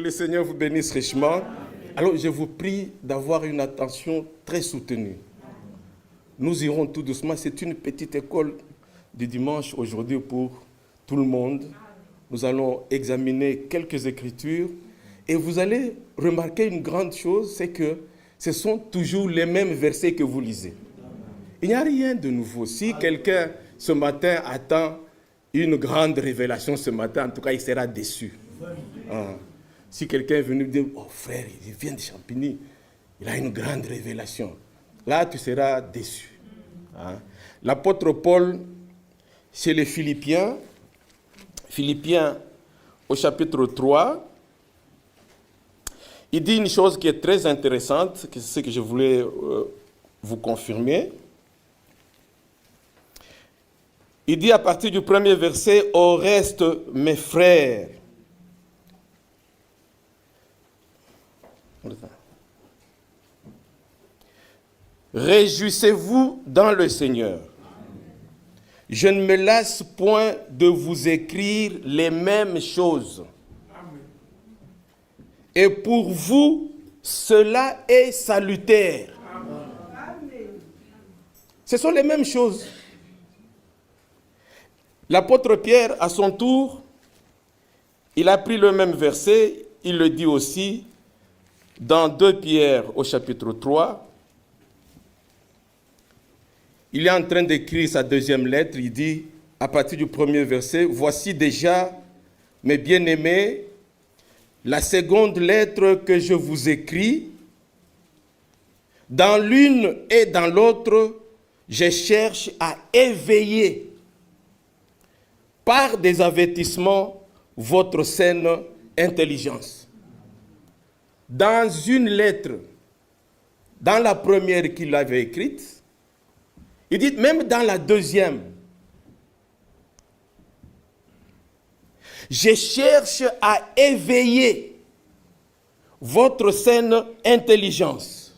le Seigneur vous bénisse richement. Alors, je vous prie d'avoir une attention très soutenue. Nous irons tout doucement. C'est une petite école du dimanche aujourd'hui pour tout le monde. Nous allons examiner quelques écritures et vous allez remarquer une grande chose, c'est que ce sont toujours les mêmes versets que vous lisez. Il n'y a rien de nouveau. Si quelqu'un ce matin attend une grande révélation ce matin, en tout cas, il sera déçu. Si quelqu'un est venu dire, oh frère, il vient de Champigny, il a une grande révélation. Là, tu seras déçu. L'apôtre Paul, chez les Philippiens au chapitre 3, il dit une chose qui est très intéressante, c'est ce que je voulais vous confirmer. Il dit à partir du premier verset, « Au reste, mes frères, réjouissez-vous dans le Seigneur. Je ne me lasse point de vous écrire les mêmes choses. Et pour vous, cela est salutaire. » Ce sont les mêmes choses. L'apôtre Pierre, à son tour, il a pris le même verset, il le dit aussi dans 2 Pierre au chapitre 3. Il est en train d'écrire sa deuxième lettre, il dit, à partir du premier verset, « Voici déjà, mes bien-aimés, la seconde lettre que je vous écris. Dans l'une et dans l'autre, je cherche à éveiller par des avertissements votre saine intelligence. » Dans une lettre, dans la première qu'il avait écrite, il dit même dans la deuxième, je cherche à éveiller votre saine intelligence,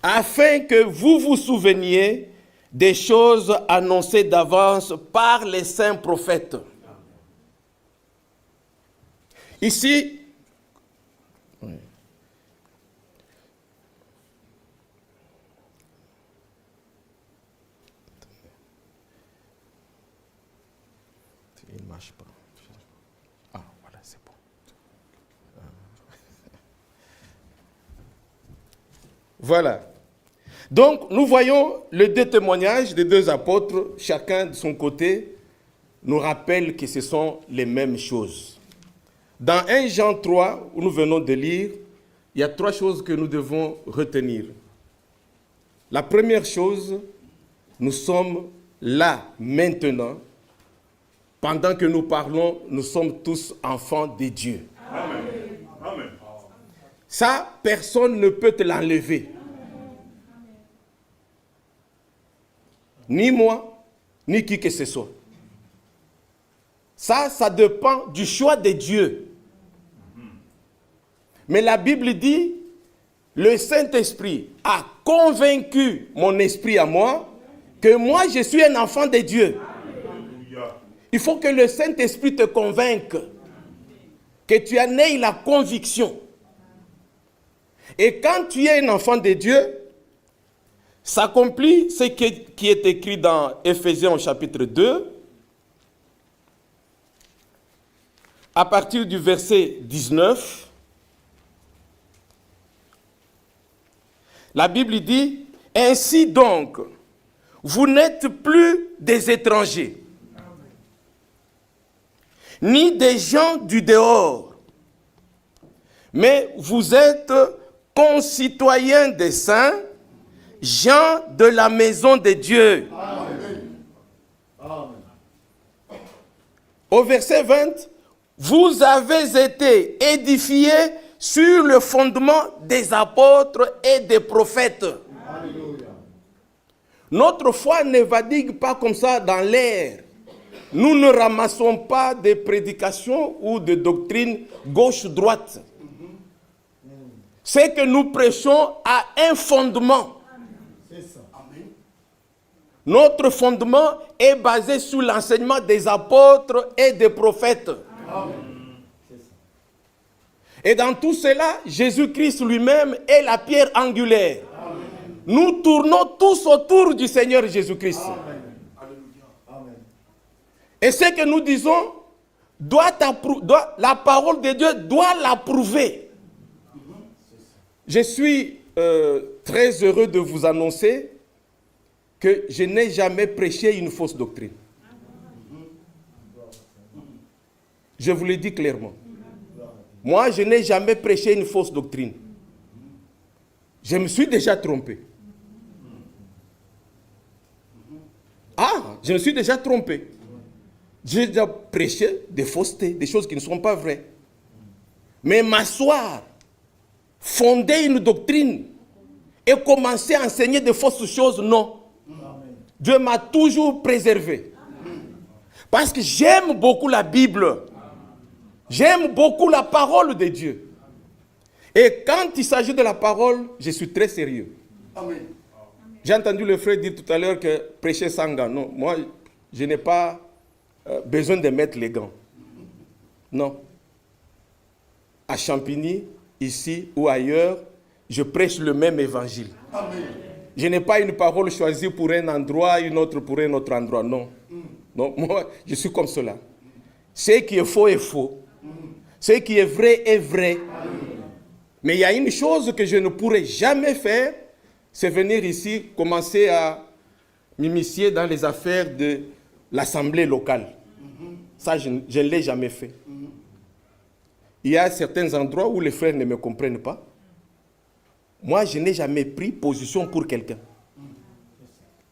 afin que vous vous souveniez des choses annoncées d'avance par les saints prophètes. Ici, il ne marche pas. Ah, voilà, c'est bon. Voilà. Donc, nous voyons les deux témoignages des deux apôtres, chacun de son côté, nous rappelle que ce sont les mêmes choses. Dans 1 Jean 3, où nous venons de lire, il y a 3 choses que nous devons retenir. La première chose, nous sommes là, maintenant. Pendant que nous parlons, nous sommes tous enfants de Dieu. Amen. Amen. Ça, personne ne peut te l'enlever. Ni moi, ni qui que ce soit. Ça dépend du choix de Dieu. Mais la Bible dit, le Saint-Esprit a convaincu mon esprit à moi que moi, je suis un enfant de Dieu. Il faut que le Saint-Esprit te convainque, que tu en aies la conviction. Et quand tu es un enfant de Dieu, s'accomplit ce qui est écrit dans Éphésiens au chapitre 2, à partir du verset 19. La Bible dit, « Ainsi donc, vous n'êtes plus des étrangers, ni des gens du dehors, mais vous êtes concitoyens des saints, gens de la maison de Dieu. » Amen. Au verset 20, « Vous avez été édifiés sur le fondement des apôtres et des prophètes. » Alléluia. Notre foi ne vadigue pas comme ça dans l'air. Nous ne ramassons pas des prédications ou de doctrines gauche-droite. C'est que nous prêchons à un fondement. C'est ça. Notre fondement est basé sur l'enseignement des apôtres et des prophètes. Amen. Et dans tout cela, Jésus-Christ lui-même est la pierre angulaire. Amen. Nous tournons tous autour du Seigneur Jésus-Christ. Amen. Et ce que nous disons, la parole de Dieu doit l'approuver. Je suis très heureux de vous annoncer que je n'ai jamais prêché une fausse doctrine. Je vous le dis clairement. Moi, je n'ai jamais prêché une fausse doctrine. Je me suis déjà trompé. Je me suis déjà trompé. J'ai déjà prêché des faussetés, des choses qui ne sont pas vraies. Mais m'asseoir, fonder une doctrine et commencer à enseigner de fausses choses, non. Dieu m'a toujours préservé. Parce que j'aime beaucoup la Bible. J'aime beaucoup la parole de Dieu. Et quand il s'agit de la parole, je suis très sérieux. Amen. J'ai entendu le frère dire tout à l'heure que prêcher sans gants. Non, moi, je n'ai pas besoin de mettre les gants. Non. À Champigny, ici ou ailleurs, je prêche le même évangile. Amen. Je n'ai pas une parole choisie pour un endroit, une autre pour un autre endroit. Non. Non, moi, je suis comme cela. Ce qui est faux est faux. Ce qui est vrai est vrai. Mais il y a une chose que je ne pourrai jamais faire, c'est venir ici commencer à m'immiscer dans les affaires de l'assemblée locale. Ça, je ne l'ai jamais fait. Il y a certains endroits où les frères ne me comprennent pas. Moi, je n'ai jamais pris position pour quelqu'un.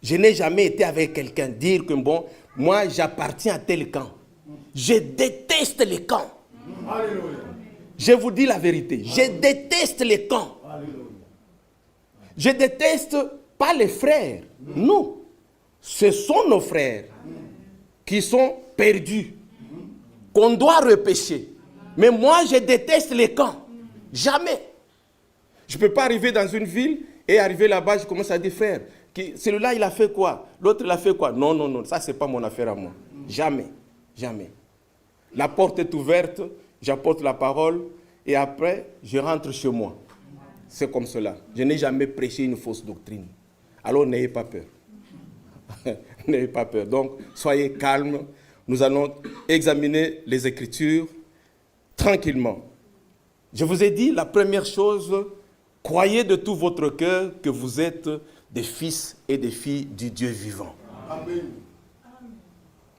Je n'ai jamais été avec quelqu'un dire que bon, moi, j'appartiens à tel camp. Je déteste les camps. Alléluia. Je vous dis la vérité. Je déteste les camps. Alléluia. Je déteste pas les frères. Non. Ce sont nos frères qui sont perdus, qu'on doit repêcher. Mais moi, je déteste les camps. Jamais. Je ne peux pas arriver dans une ville et arriver là-bas, je commence à dire, frère, celui-là, il a fait quoi? L'autre, il a fait quoi? Non, non, non, ça, ce n'est pas mon affaire à moi. Jamais. Jamais. La porte est ouverte, j'apporte la parole et après, je rentre chez moi. C'est comme cela. Je n'ai jamais prêché une fausse doctrine. Alors, n'ayez pas peur. N'ayez pas peur. Donc, soyez calmes. Nous allons examiner les Écritures tranquillement. Je vous ai dit, la première chose, croyez de tout votre cœur que vous êtes des fils et des filles du Dieu vivant. Amen.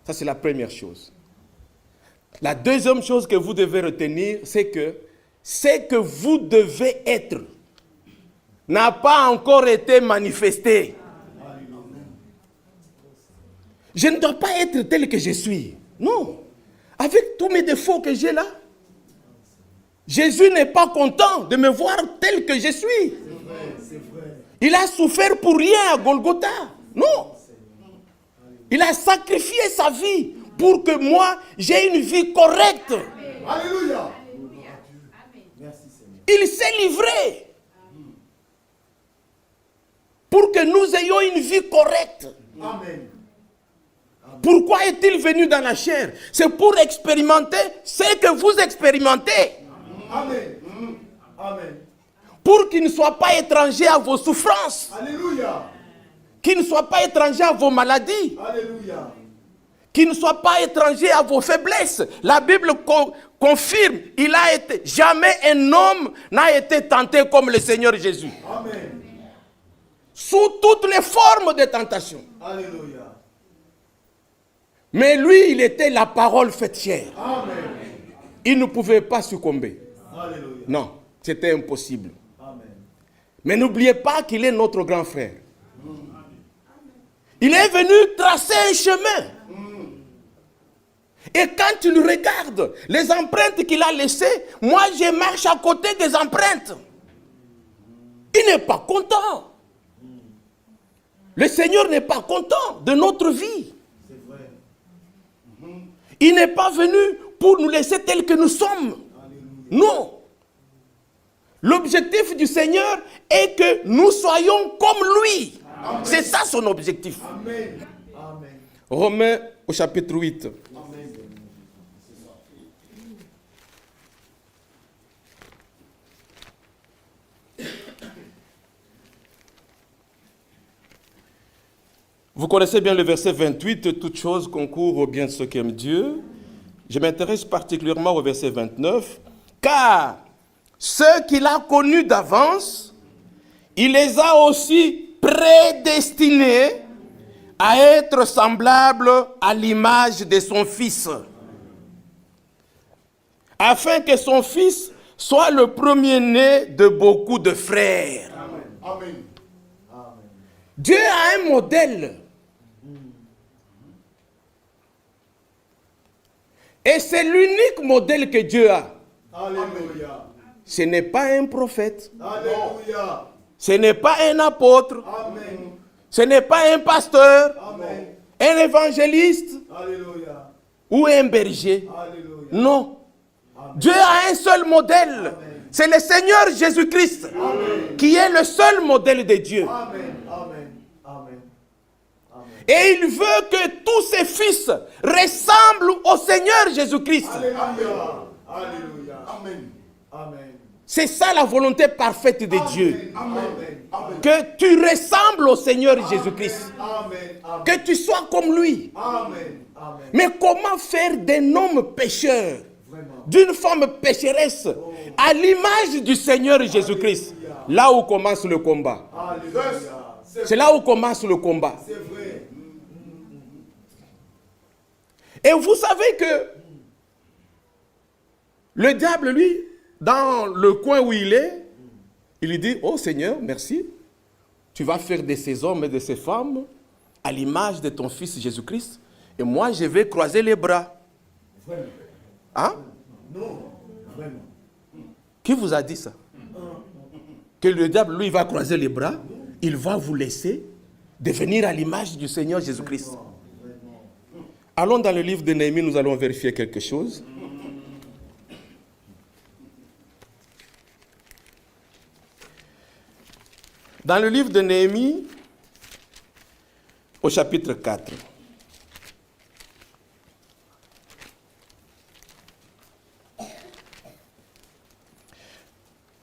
Ça, c'est la première chose. La deuxième chose que vous devez retenir, c'est que ce que vous devez être n'a pas encore été manifesté. Je ne dois pas être tel que je suis. Non. Avec tous mes défauts que j'ai là, Jésus n'est pas content de me voir tel que je suis. C'est vrai. Il a souffert pour rien à Golgotha. Non. Il a sacrifié sa vie pour que moi, j'ai une vie correcte. Alléluia. Il s'est livré pour que nous ayons une vie correcte. Amen. Pourquoi est-il venu dans la chair? C'est pour expérimenter ce que vous expérimentez. Amen. Amen. Pour qu'il ne soit pas étranger à vos souffrances. Alléluia. Qu'il ne soit pas étranger à vos maladies. Alléluia. Qu'il ne soit pas étranger à vos faiblesses. La Bible confirme, jamais un homme n'a été tenté comme le Seigneur Jésus. Amen. Sous toutes les formes de tentation. Alléluia. Mais lui, il était la parole faite chair. Amen. Il ne pouvait pas succomber. Alléluia. Non, c'était impossible. Amen. Mais n'oubliez pas qu'il est notre grand frère. Il est venu tracer un chemin. Et quand tu le regardes, les empreintes qu'il a laissées, moi je marche à côté des empreintes. Il n'est pas content. Le Seigneur n'est pas content de notre vie. C'est vrai. Il n'est pas venu pour nous laisser tels que nous sommes. Alléluia. Non. L'objectif du Seigneur est que nous soyons comme lui. C'est ça son objectif. Amen. Amen. Romains au chapitre 8. Amen. Vous connaissez bien le verset 28, toute chose concourt au bien de ceux qui aiment Dieu. Je m'intéresse particulièrement au verset 29, car ceux qu'il a connus d'avance, il les a aussi prédestinés à être semblables à l'image de son Fils, afin que son Fils soit le premier-né de beaucoup de frères. Amen. Dieu a un modèle. Et c'est l'unique modèle que Dieu a. Alléluia. Ce n'est pas un prophète. Alléluia. Ce n'est pas un apôtre. Amen. Ce n'est pas un pasteur. Amen. Un évangéliste. Alléluia. Ou un berger. Alléluia. Non. Dieu a un seul modèle. C'est le Seigneur Jésus-Christ qui est le seul modèle de Dieu. Amen. Amen. Amen. Et il veut que tous ses fils ressemblent au Seigneur Jésus-Christ. Alléluia. Alléluia. Amen. Amen. C'est ça la volonté parfaite de Dieu. Amen. Amen. Que tu ressembles au Seigneur Jésus-Christ. Amen. Amen. Que tu sois comme lui. Amen. Amen. Mais comment faire d'un homme pécheur, Vraiment. d'une femme pécheresse, à l'image du Seigneur Jésus-Christ? Là où commence le combat. Alléluia. C'est là où commence le combat. C'est vrai. Et vous savez que le diable, lui, dans le coin où il est, il lui dit, oh Seigneur, merci, tu vas faire de ces hommes et de ces femmes à l'image de ton Fils Jésus-Christ, et moi je vais croiser les bras. Vraiment. Hein? Non. Vraiment. Qui vous a dit ça? Que le diable, lui, va croiser les bras, il va vous laisser devenir à l'image du Seigneur Jésus-Christ. Allons dans le livre de Néhémie, nous allons vérifier quelque chose. Dans le livre de Néhémie, au chapitre 4.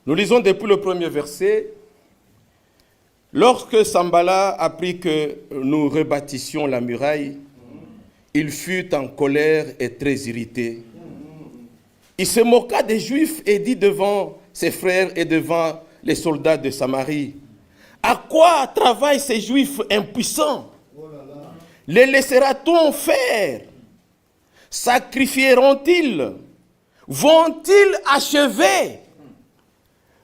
Nous lisons depuis le premier verset. Lorsque Sambala apprit que nous rebâtissions la muraille, il fut en colère et très irrité. Il se moqua des Juifs et dit devant ses frères et devant les soldats de Samarie, « À quoi travaillent ces Juifs impuissants? Les laissera-t-on faire? Sacrifieront-ils? Vont-ils achever?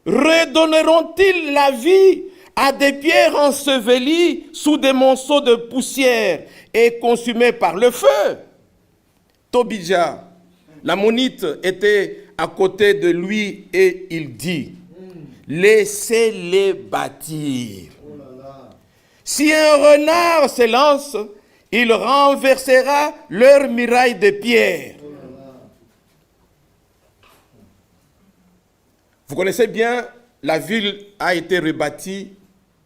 Redonneront-ils la vie à des pierres ensevelies sous des monceaux de poussière et consumées par le feu? » Tobija, l'ammonite, était à côté de lui et il dit, « Laissez-les bâtir. Si un renard se lance, il renversera leur muraille de pierre. » Vous connaissez bien, la ville a été rebâtie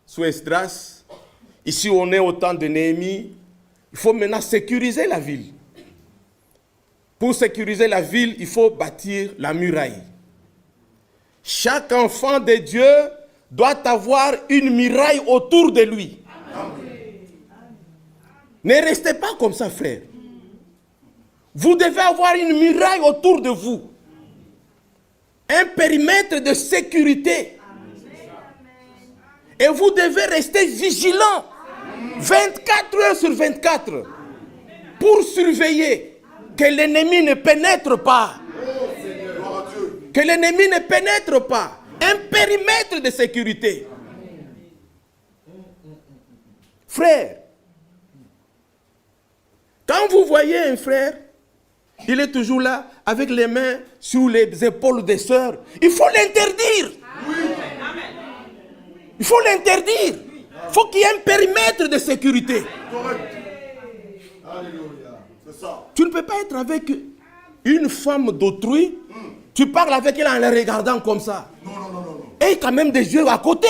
sous Esdras. Ici, on est au temps de Néhémie. Il faut maintenant sécuriser la ville. Pour sécuriser la ville, il faut bâtir la muraille. Chaque enfant de Dieu doit avoir une muraille autour de lui. Ne restez pas comme ça, frère. Vous devez avoir une muraille autour de vous. Un périmètre de sécurité. Et vous devez rester vigilant 24 heures sur 24 pour surveiller que l'ennemi ne pénètre pas. Que l'ennemi ne pénètre pas. Un périmètre de sécurité. Frère, quand vous voyez un frère, il est toujours là avec les mains sur les épaules des sœurs, il faut l'interdire. Il faut l'interdire. Il faut qu'il y ait un périmètre de sécurité. Alléluia. C'est ça. Tu ne peux pas être avec une femme d'autrui, tu parles avec elle en la regardant comme ça. Non. Et quand même des yeux à côté.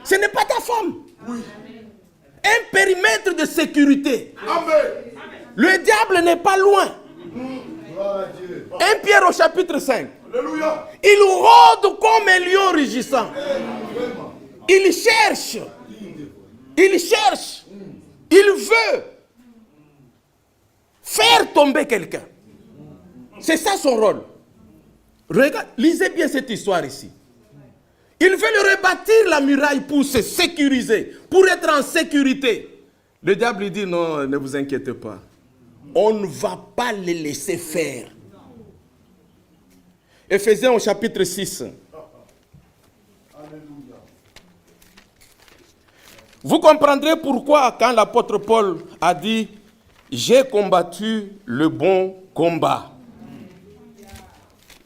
Ce n'est pas ta femme. Oui. un périmètre de sécurité. Amen. Le diable n'est pas loin. Gloire à Dieu. 1 Pierre au chapitre 5. Alléluia. Il rôde comme un lion rugissant. Vraiment. Il cherche. Il cherche. Il veut faire tomber quelqu'un. C'est ça son rôle. Regarde, lisez bien cette histoire ici. Il veut le rebâtir la muraille pour se sécuriser, pour être en sécurité. Le diable lui dit non, ne vous inquiétez pas. On ne va pas les laisser faire. Éphésiens au chapitre 6. Alléluia. Vous comprendrez pourquoi quand l'apôtre Paul a dit « J'ai combattu le bon combat ».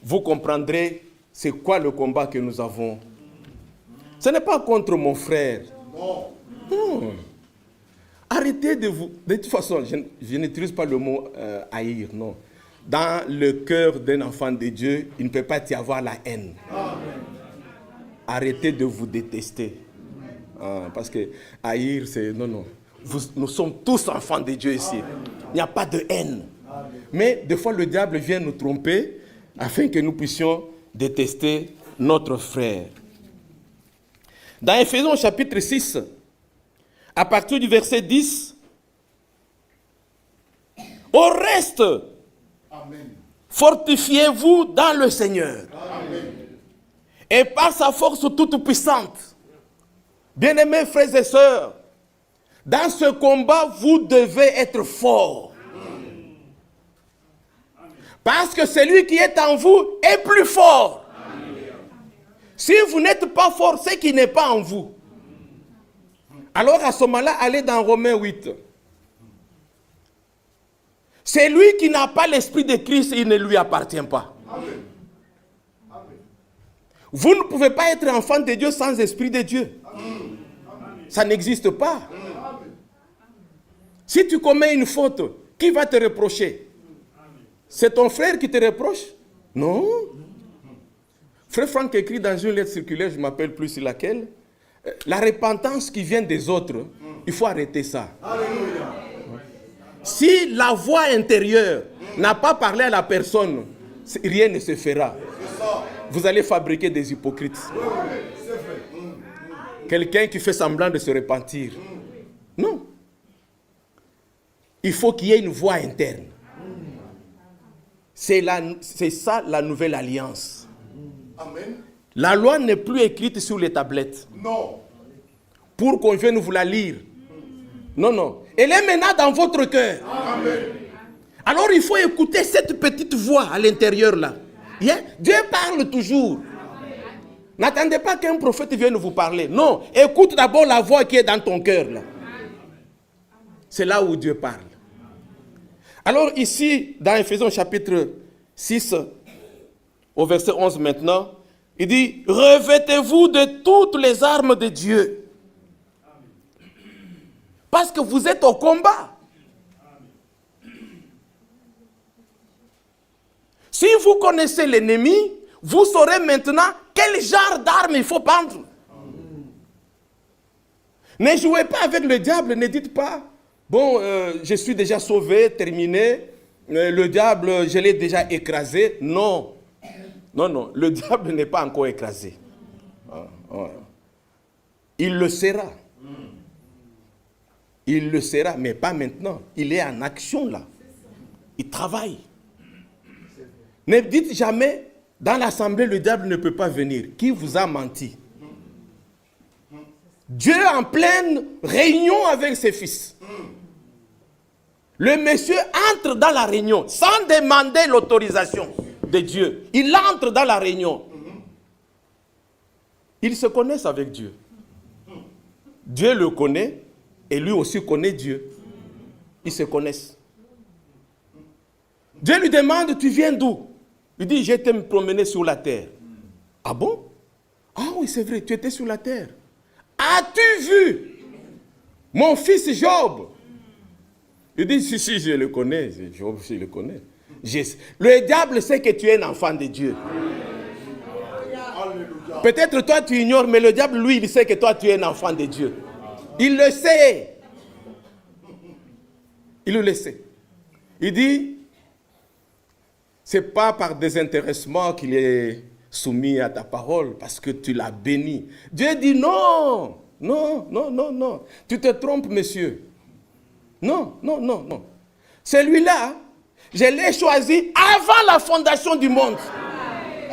Vous comprendrez c'est quoi le combat que nous avons. Ce n'est pas contre mon frère. Non. Non. Arrêtez de vous... De toute façon, je n'utilise pas le mot haïr, non. Dans le cœur d'un enfant de Dieu, il ne peut pas y avoir la haine. Amen. Arrêtez de vous détester. Parce que haïr, c'est... Non, non. Nous sommes tous enfants de Dieu ici. Il n'y a pas de haine. Mais des fois, le diable vient nous tromper afin que nous puissions détester notre frère. Dans Éphésiens chapitre 6, à partir du verset 10, au reste, Amen. fortifiez-vous dans le Seigneur. Amen. Et par sa force toute puissante. Bien-aimés frères et sœurs, dans ce combat, vous devez être forts. Parce que celui qui est en vous est plus fort. Si vous n'êtes pas fort, c'est qu'il n'est pas en vous. Alors à ce moment-là, allez dans Romains 8. C'est lui qui n'a pas l'esprit de Christ, il ne lui appartient pas. Amen. Amen. Vous ne pouvez pas être enfant de Dieu sans esprit de Dieu. Ça n'existe pas. Si tu commets une faute, qui va te reprocher? C'est ton frère qui te reproche? Non. Frère Franck écrit dans une lettre circulaire, je ne m'appelle plus sur laquelle, la repentance qui vient des autres, il faut arrêter ça. Alléluia. Si la voix intérieure n'a pas parlé à la personne, rien ne se fera. Vous allez fabriquer des hypocrites. C'est vrai. Quelqu'un qui fait semblant de se repentir. Non. Il faut qu'il y ait une voix interne. C'est ça la nouvelle alliance. Amen. La loi n'est plus écrite sur les tablettes Non. pour qu'on vienne vous la lire. Non, non. Elle est maintenant dans votre cœur. Amen. Alors il faut écouter cette petite voix à l'intérieur là. Yeah? Dieu parle toujours. N'attendez pas qu'un prophète vienne vous parler. Non, écoute d'abord la voix qui est dans ton cœur là. C'est là où Dieu parle. Alors ici, dans Éphésiens chapitre 6, au verset 11 maintenant, il dit, revêtez-vous de toutes les armes de Dieu. Parce que vous êtes au combat. Si vous connaissez l'ennemi, vous saurez maintenant quel genre d'armes il faut prendre. Ne jouez pas avec le diable, ne dites pas, bon, je suis déjà sauvé, terminé, le diable, je l'ai déjà écrasé. Non, non, non, le diable n'est pas encore écrasé. Il le sera. Il le sera, mais pas maintenant. Il est en action là. Il travaille. Ne dites jamais, dans l'assemblée, le diable ne peut pas venir. Qui vous a menti? Dieu en pleine réunion avec ses fils. Le monsieur entre dans la réunion sans demander l'autorisation de Dieu. Il entre dans la réunion. Ils se connaissent avec Dieu. Dieu le connaît et lui aussi connaît Dieu. Ils se connaissent. Dieu lui demande, tu viens d'où? Il dit, j'étais me promener sur la terre. Ah bon? Ah oui, c'est vrai, tu étais sur la terre. As-tu vu mon fils Job? Il dit, si, je le connais. Job, je le connais. Le diable sait que tu es un enfant de Dieu. Peut-être toi tu ignores, mais le diable, lui, il sait que toi tu es un enfant de Dieu. Il le sait. Il le laissait. Il dit, c'est pas par désintéressement qu'il est soumis à ta parole, parce que tu l'as béni. Dieu dit non, non, non, non, non. Tu te trompes, monsieur. Non, non, non, non. Celui-là, je l'ai choisi avant la fondation du monde.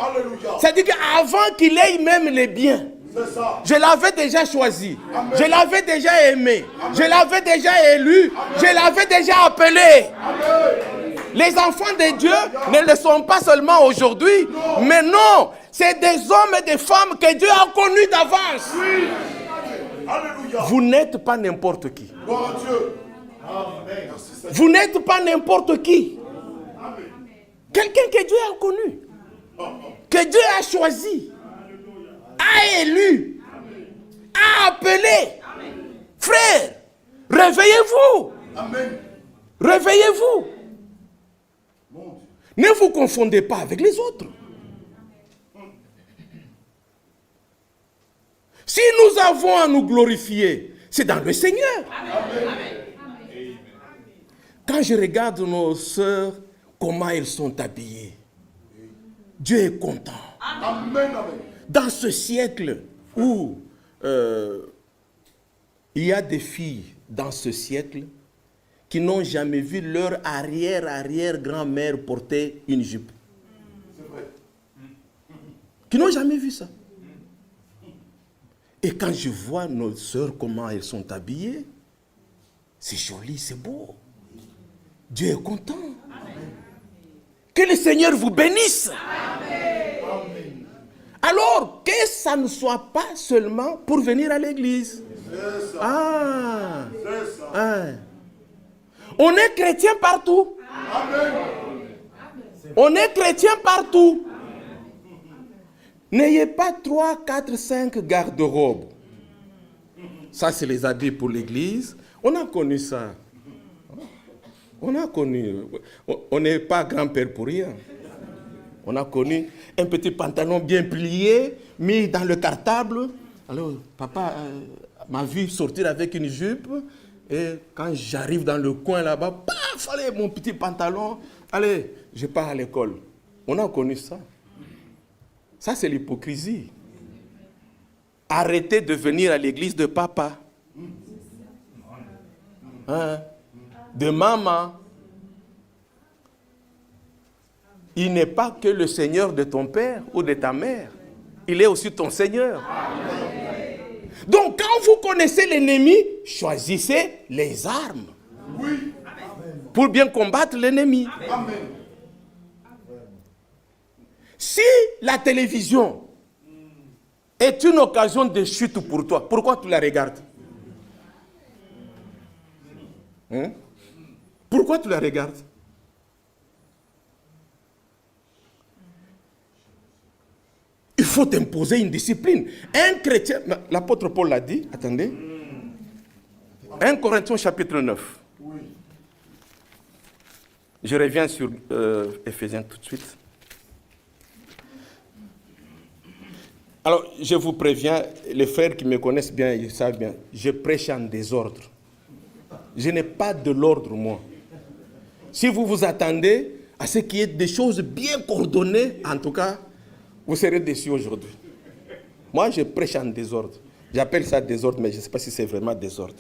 Alléluia. C'est-à-dire qu'avant qu'il ait même les biens, C'est ça. je l'avais déjà choisi. Amen. Je l'avais déjà aimé. Je l'avais déjà élu. Je l'avais déjà appelé. Amen. Les enfants de Dieu ne le sont pas seulement aujourd'hui, mais non, c'est des hommes et des femmes que Dieu a connus d'avance. Oui. Alléluia. Vous n'êtes pas n'importe qui. Gloire à Dieu. Amen. Merci Seigneur. Vous n'êtes pas n'importe qui. Amen. Quelqu'un que Dieu a connu, que Dieu a choisi, a élu, a appelé. Frère, réveillez-vous. Amen. Réveillez-vous. Mon Dieu. Ne vous confondez pas avec les autres. Si nous avons à nous glorifier, c'est dans le Seigneur. Quand je regarde nos sœurs, comment elles sont habillées, Dieu est content. Amen. Amen. Dans ce siècle où il y a des filles dans ce siècle qui n'ont jamais vu leur arrière-grand-mère porter une jupe. C'est vrai. Qui n'ont jamais vu ça. Et quand je vois nos sœurs, comment elles sont habillées, c'est joli, c'est beau. Dieu est content. Que le Seigneur vous bénisse. Amen. Alors, que ça ne soit pas seulement pour venir à l'église. C'est ça. Ah, C'est ça. ah. On est chrétien partout. Amen. On est chrétien partout. N'ayez pas 3, 4, 5 garde-robes. Ça, c'est les habits pour l'église. On a connu ça. On a connu. On n'est pas grand-père pour rien. On a connu un petit pantalon bien plié, mis dans le cartable. Alors, papa m'a vu sortir avec une jupe. Et quand j'arrive dans le coin là-bas, paf, allez, mon petit pantalon. Allez, je pars à l'école. On a connu ça. Ça, c'est l'hypocrisie. Arrêtez de venir à l'église de papa. Hein? De maman. Il n'est pas que le Seigneur de ton père ou de ta mère. Il est aussi ton Seigneur. Donc, quand vous connaissez l'ennemi, choisissez les armes. Oui. Pour bien combattre l'ennemi. Amen. Si la télévision est une occasion de chute pour toi, pourquoi tu la regardes? Hein? Pourquoi tu la regardes? Il faut t'imposer une discipline. Un chrétien, l'apôtre Paul l'a dit, attendez. 1 Corinthiens chapitre 9. Oui. Je reviens sur Éphésiens tout de suite. Alors, je vous préviens, les frères qui me connaissent bien, ils savent bien, je prêche en désordre. Je n'ai pas de l'ordre, moi. Si vous vous attendez à ce qu'il y ait des choses bien coordonnées, en tout cas, vous serez déçus aujourd'hui. Moi, je prêche en désordre. J'appelle ça désordre, mais je ne sais pas si c'est vraiment désordre.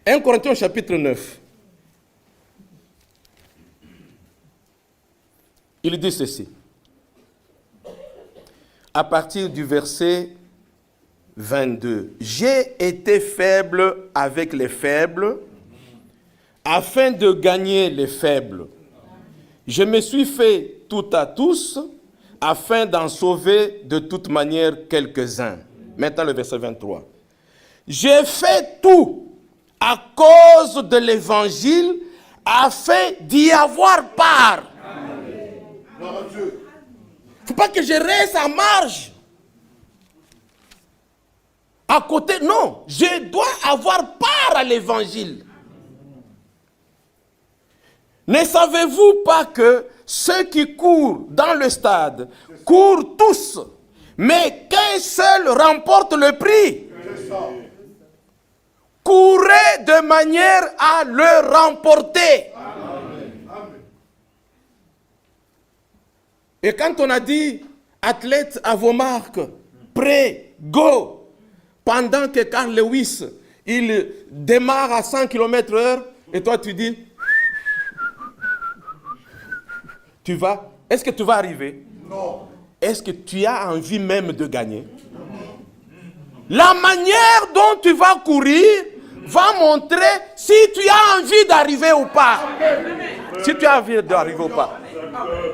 1 Corinthiens chapitre 9. Il dit ceci. À partir du verset 22. J'ai été faible avec les faibles, afin de gagner les faibles. Je me suis fait tout à tous, afin d'en sauver de toute manière quelques-uns. Maintenant le verset 23. J'ai fait tout à cause de l'évangile, afin d'y avoir part. Gloire à Dieu. Il ne faut pas que je reste en marge. À côté, non. Je dois avoir part à l'évangile. Ne savez-vous pas que ceux qui courent dans le stade courent tous, mais qu'un seul remporte le prix? C'est ça. courez de manière à le remporter. Et quand on a dit, athlètes à vos marques, prêts, go, pendant que Carl Lewis, il démarre à 100 km/h, et toi tu dis, tu vas, est-ce que tu vas arriver? Non. Est-ce que tu as envie même de gagner? La manière dont tu vas courir va montrer si tu as envie d'arriver ou pas. Si tu as envie d'arriver ou pas.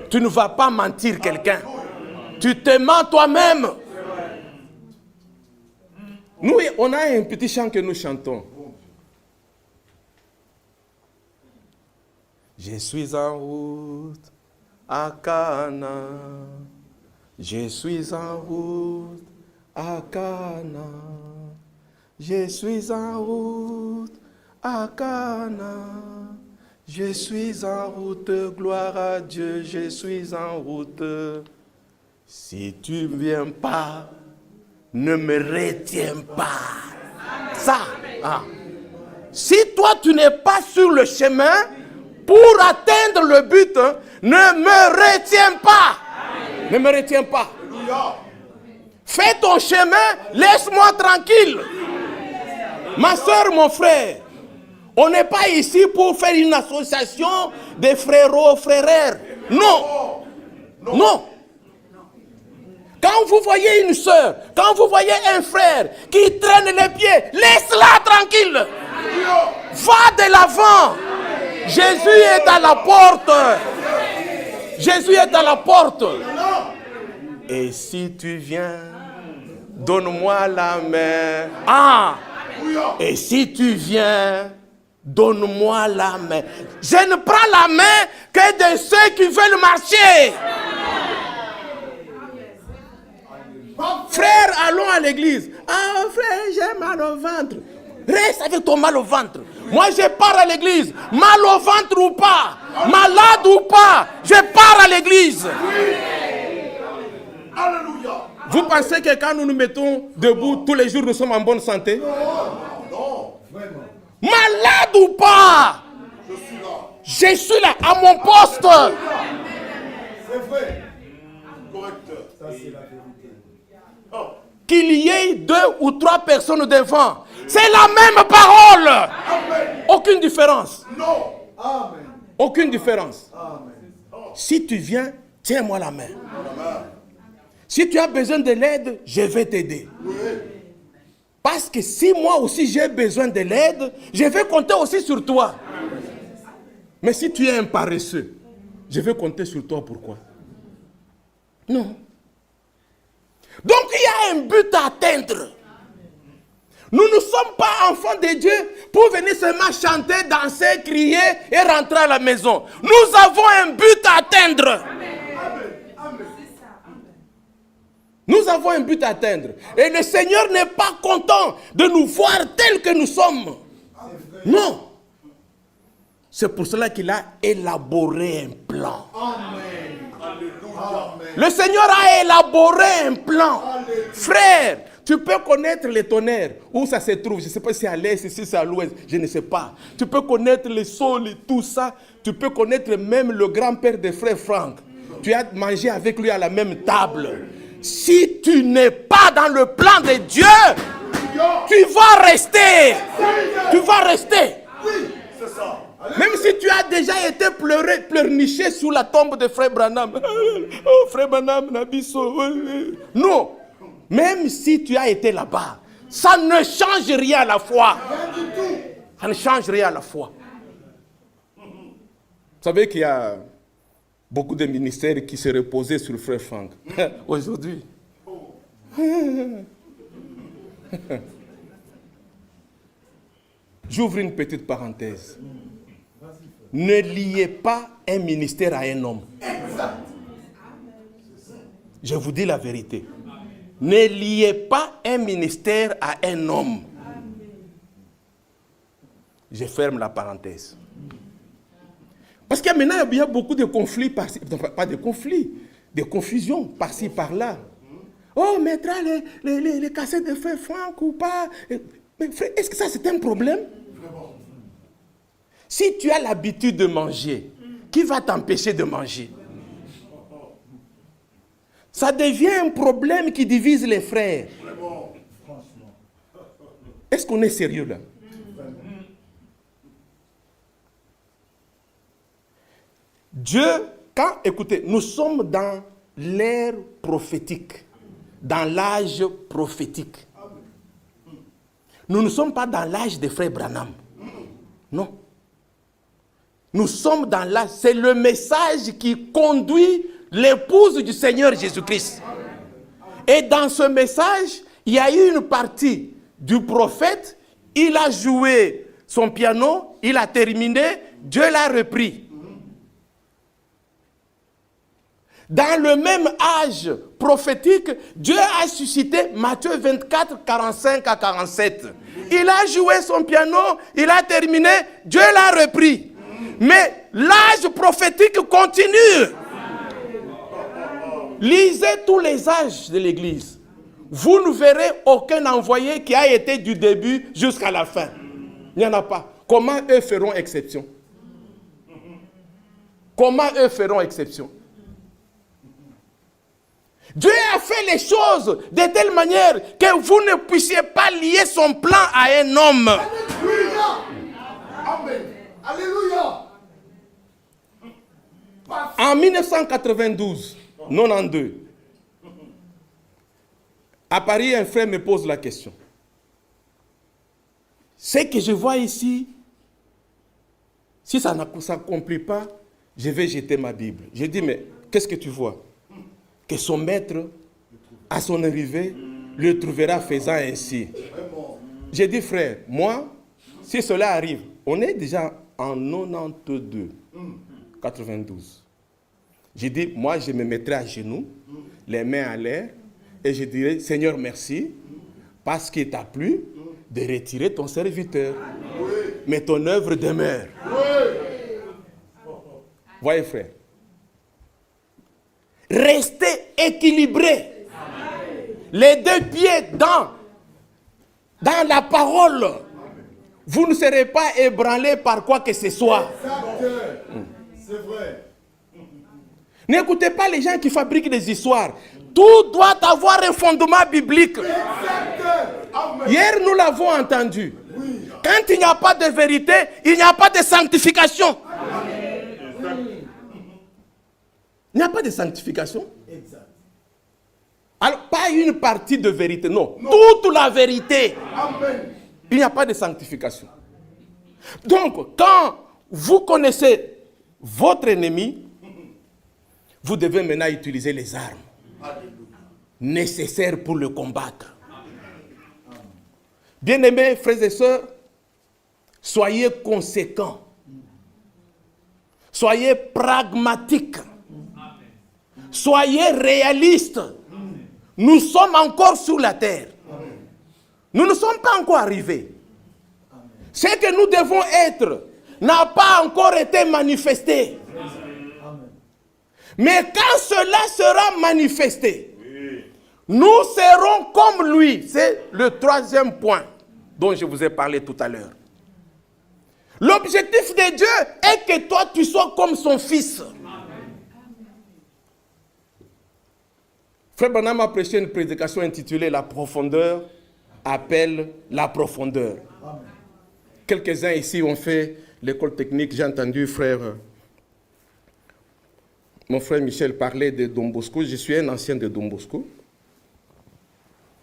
Tu ne vas pas mentir quelqu'un. Tu te mens toi-même. Nous, on a un petit chant que nous chantons. Je suis en route à Cana. Je suis en route à Cana. Je suis en route à Cana. Je suis en route, gloire à Dieu, je suis en route. Si tu ne viens pas, ne me retiens pas. Ça, ah. Si toi tu n'es pas sur le chemin pour atteindre le but, ne me retiens pas. Ne me retiens pas. Fais ton chemin, laisse-moi tranquille. Ma soeur, mon frère, on n'est pas ici pour faire une association des frérots, frères. Non. Non. Quand vous voyez une soeur, quand vous voyez un frère qui traîne les pieds, laisse-la tranquille. Va de l'avant. Jésus est à la porte. Jésus est à la porte. Et si tu viens, donne-moi la main. Ah! Et si tu viens, donne-moi la main. Je ne prends la main que de ceux qui veulent marcher. Frère, allons à l'église. Ah, frère, j'ai mal au ventre. Reste avec ton mal au ventre. Moi, je pars à l'église. Mal au ventre ou pas, malade ou pas, je pars à l'église. Alléluia. Vous pensez que quand nous nous mettons debout tous les jours, nous sommes en bonne santé? Non. Vraiment. Malade ou pas, je suis là à mon poste. C'est vrai. Correct. Ça, c'est la vérité. Qu'il y ait 2 ou 3 personnes devant, c'est la même parole. Amen. Aucune différence. Non. Amen. Aucune différence. Amen. Si tu viens, tiens-moi la main. Si tu as besoin de l'aide, je vais t'aider. Parce que si moi aussi j'ai besoin de l'aide, je vais compter aussi sur toi. Mais si tu es un paresseux, je vais compter sur toi. Pourquoi? Non. Donc il y a un but à atteindre. Nous ne sommes pas enfants de Dieu pour venir seulement chanter, danser, crier et rentrer à la maison. Nous avons un but à atteindre. Nous avons un but à atteindre. Et le Seigneur n'est pas content de nous voir tels que nous sommes. Non. C'est pour cela qu'il a élaboré un plan. Le Seigneur a élaboré un plan. Frère, tu peux connaître les tonnerres, où ça se trouve. Je ne sais pas si c'est à l'est, si c'est à l'ouest, je ne sais pas. Tu peux connaître les sols et tout ça. Tu peux connaître même le grand-père de frère Franck. Tu as mangé avec lui à la même table. Si tu n'es pas dans le plan de Dieu, tu vas rester. Tu vas rester. Même si tu as déjà été pleurniché sous la tombe de frère Branham. Oh, frère Branham, Nabiso. Non. Même si tu as été là-bas, ça ne change rien à la foi. Ça ne change rien à la foi. Vous savez qu'il y a beaucoup de ministères qui se reposaient sur le frère Franck. Aujourd'hui. J'ouvre une petite parenthèse. Ne liez pas un ministère à un homme. Je vous dis la vérité. Ne liez pas un ministère à un homme. Je ferme la parenthèse. Parce que maintenant, il y a beaucoup de conflits, pas de conflits, de confusions par-ci, par-là. Oh, mettra les cassettes de frère Franck ou pas. Mais frère, est-ce que ça c'est un problème? Si tu as l'habitude de manger, qui va t'empêcher de manger? Ça devient un problème qui divise les frères. Est-ce qu'on est sérieux là? Dieu, écoutez, nous sommes dans l'ère prophétique, dans l'âge prophétique. Nous ne sommes pas dans l'âge des frères Branham. Non. Nous sommes dans l'âge, c'est le message qui conduit l'épouse du Seigneur Jésus-Christ. Et dans ce message, il y a eu une partie du prophète, il a joué son piano, il a terminé, Dieu l'a repris. Dans le même âge prophétique, Dieu a suscité Matthieu 24, 45 à 47. Il a joué son piano, il a terminé, Dieu l'a repris. Mais l'âge prophétique continue. Lisez tous les âges de l'Église. Vous ne verrez aucun envoyé qui a été du début jusqu'à la fin. Il n'y en a pas. Comment eux feront exception? Comment eux feront exception? Dieu a fait les choses de telle manière que vous ne puissiez pas lier son plan à un homme. Alléluia. Amen. Alléluia. En 1992, 92, à Paris, un frère me pose la question. Ce que je vois ici, si ça ne s'accomplit pas, je vais jeter ma Bible. Je dis, mais qu'est-ce que tu vois? Que son maître, à son arrivée, le trouvera faisant ainsi. J'ai dit, frère, moi, si cela arrive, on est déjà en 92, 92. J'ai dit, moi, je me mettrai à genoux, les mains en l'air, et je dirai, Seigneur, merci, parce qu'il t'a plu de retirer ton serviteur. Mais ton œuvre demeure. Voyez, frère. Restez équilibrés. Les deux pieds dans la parole. Vous ne serez pas ébranlés par quoi que ce soit. C'est vrai. N'écoutez pas les gens qui fabriquent des histoires. Tout doit avoir un fondement biblique. Hier, nous l'avons entendu. Quand il n'y a pas de vérité, il n'y a pas de sanctification. Il n'y a pas de sanctification. Alors, pas une partie de vérité, non. Toute la vérité. Il n'y a pas de sanctification. Donc, quand vous connaissez votre ennemi, vous devez maintenant utiliser les armes nécessaires pour le combattre. Bien-aimés frères et sœurs, soyez conséquents. Soyez pragmatiques. Soyez réalistes. Nous sommes encore sur la terre. Nous ne sommes pas encore arrivés. Ce que nous devons être n'a pas encore été manifesté. Mais quand cela sera manifesté, nous serons comme lui. C'est le troisième point dont je vous ai parlé tout à l'heure. L'objectif de Dieu est que toi, tu sois comme son fils. Frère Branham a prêché une prédication intitulée « La profondeur appelle la profondeur ». Quelques-uns ici ont fait l'école technique. J'ai entendu mon frère Michel parler de Don Bosco. Je suis un ancien de Don Bosco.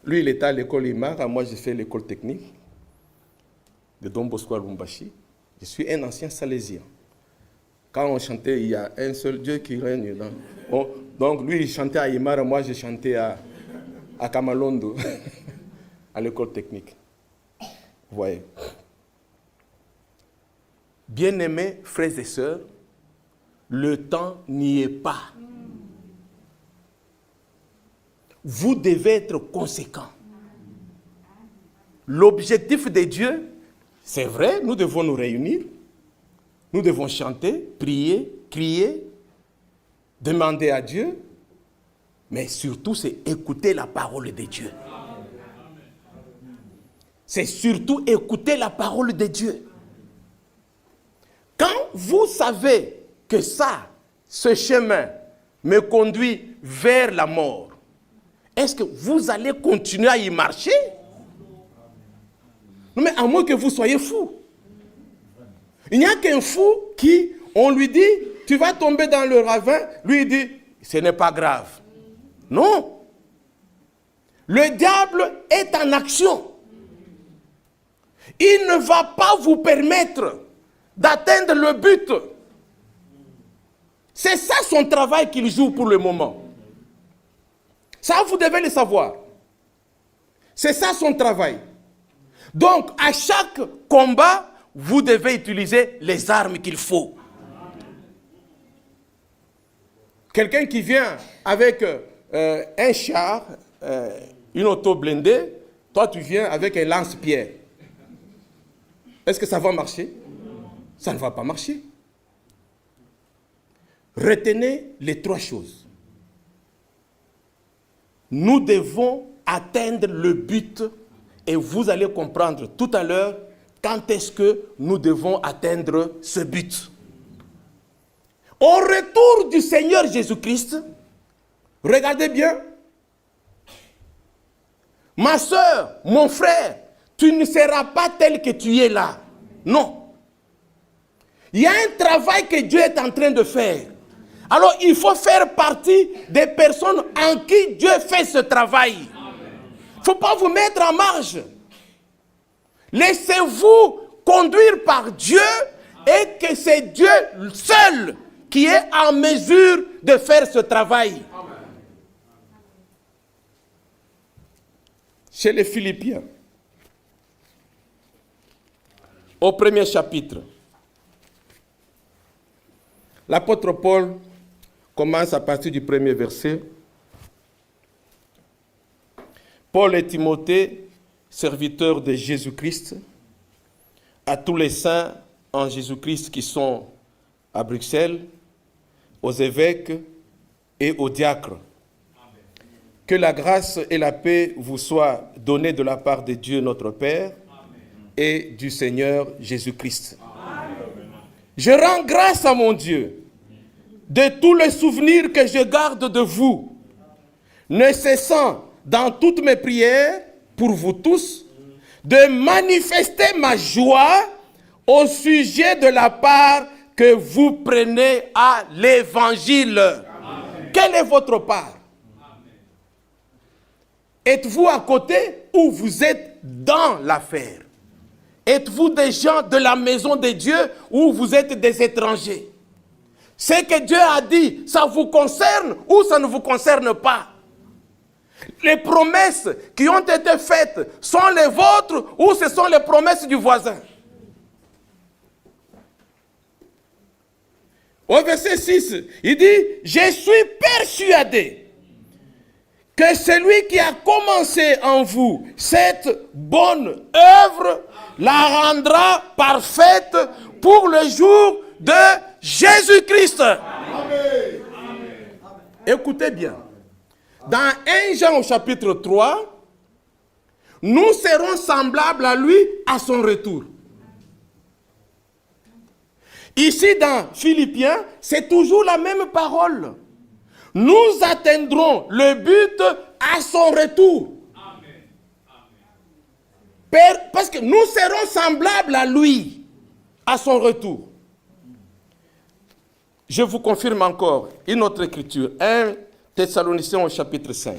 Lui, il était à l'école Imar. Moi, j'ai fait l'école technique de Don Bosco à Lumbashi. Je suis un ancien salésien. Quand on chantait, il y a un seul Dieu qui règne. Donc, lui, il chantait à Imar. Moi, j'ai chanté à Kamalondo, à l'école technique. Vous voyez. Bien-aimés frères et sœurs, le temps n'y est pas. Vous devez être conséquents. L'objectif de Dieu, c'est vrai, nous devons nous réunir, nous devons chanter, prier, crier, demander à Dieu, mais surtout c'est écouter la parole de Dieu. c'est surtout écouter la parole de Dieu. Quand vous savez que ce chemin me conduit vers la mort, est-ce que vous allez continuer à y marcher? Non, mais à moins que vous soyez fou. Il n'y a qu'un fou qui, on lui dit, tu vas tomber dans le ravin, lui il dit, ce n'est pas grave. Non. Le diable est en action. Il ne va pas vous permettre d'atteindre le but. C'est ça son travail qu'il joue pour le moment. Ça, vous devez le savoir. C'est ça son travail. Donc, à chaque combat, vous devez utiliser les armes qu'il faut. Quelqu'un qui vient avec un char, une auto blindée, toi tu viens avec un lance-pierre. Est-ce que ça va marcher? Ça ne va pas marcher. Retenez les trois choses. Nous devons atteindre le but et vous allez comprendre tout à l'heure quand est-ce que nous devons atteindre ce but. Au retour du Seigneur Jésus-Christ, regardez bien, ma soeur, mon frère, tu ne seras pas tel que tu es là. Non. Il y a un travail que Dieu est en train de faire. Alors, il faut faire partie des personnes en qui Dieu fait ce travail. Il ne faut pas vous mettre en marge. Laissez-vous conduire par Dieu et que c'est Dieu seul qui est en mesure de faire ce travail. Chez les Philippiens, au premier chapitre, l'apôtre Paul commence à partir du premier verset. Paul et Timothée, serviteurs de Jésus-Christ, à tous les saints en Jésus-Christ qui sont à Bruxelles, aux évêques et aux diacres. Que la grâce et la paix vous soient données de la part de Dieu notre Père et du Seigneur Jésus-Christ. Je rends grâce à mon Dieu de tous les souvenirs que je garde de vous, ne cessant dans toutes mes prières pour vous tous de manifester ma joie au sujet de la part que vous prenez à l'évangile. Quelle est votre part? Êtes-vous à côté ou vous êtes dans l'affaire? Êtes-vous des gens de la maison de Dieu ou vous êtes des étrangers? Ce que Dieu a dit, ça vous concerne ou ça ne vous concerne pas? Les promesses qui ont été faites sont les vôtres ou ce sont les promesses du voisin? Au verset 6, il dit, je suis persuadé que celui qui a commencé en vous cette bonne œuvre la rendra parfaite pour le jour de Jésus-Christ. Amen. Écoutez bien. Dans 1 Jean au chapitre 3, nous serons semblables à lui à son retour. Ici dans Philippiens, c'est toujours la même parole. Nous atteindrons le but à son retour. Parce que nous serons semblables à lui à son retour. Je vous confirme encore une autre écriture. 1 Thessaloniciens au chapitre 5.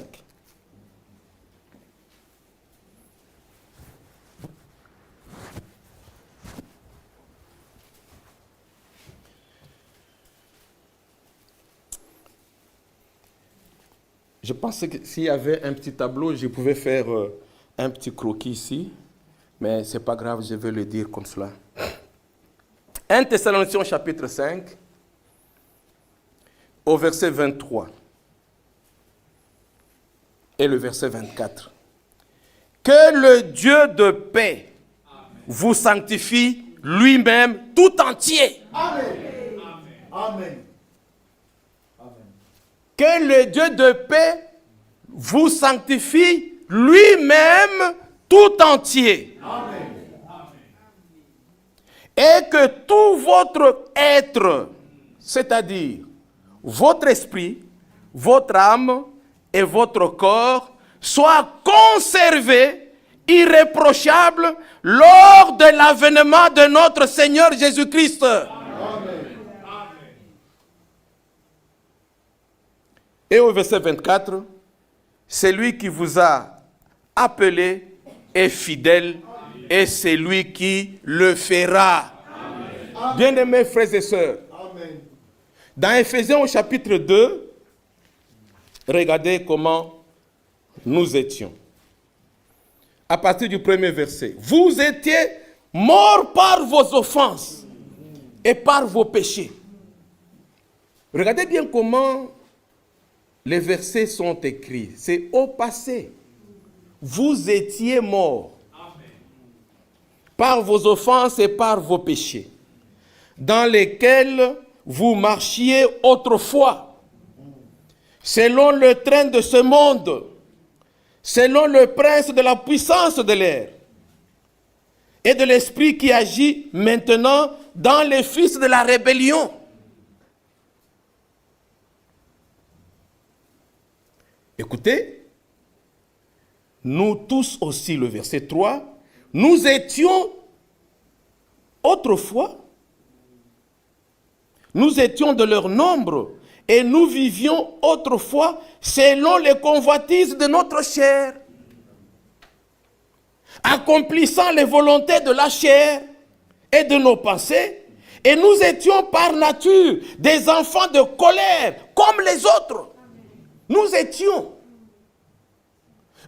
Je pensais que s'il y avait un petit tableau, je pouvais faire un petit croquis ici. Mais ce n'est pas grave, je vais le dire comme cela. 1 Thessaloniciens chapitre 5, au verset 23 et le verset 24. Que le Dieu de paix vous sanctifie lui-même tout entier. Amen. Amen. Que le Dieu de paix vous sanctifie lui-même tout entier. Amen. Et que tout votre être, c'est-à-dire votre esprit, votre âme et votre corps, soit conservé, irréprochable, lors de l'avènement de notre Seigneur Jésus-Christ. Amen. Et au verset 24, c'est lui qui vous a appelé est fidèle et c'est lui qui le fera. Bien-aimés frères et sœurs, Amen. dans Éphésiens au chapitre 2, regardez comment nous étions. À partir du premier verset. Vous étiez morts par vos offenses et par vos péchés. Regardez bien comment les versets sont écrits. C'est au passé. Vous étiez morts par vos offenses et par vos péchés, dans lesquels vous marchiez autrefois, selon le train de ce monde, selon le prince de la puissance de l'air et de l'esprit qui agit maintenant dans les fils de la rébellion. Écoutez, nous tous aussi, le verset 3, nous étions autrefois, nous étions de leur nombre et nous vivions autrefois selon les convoitises de notre chair, accomplissant les volontés de la chair et de nos pensées, et nous étions par nature des enfants de colère comme les autres. Nous étions.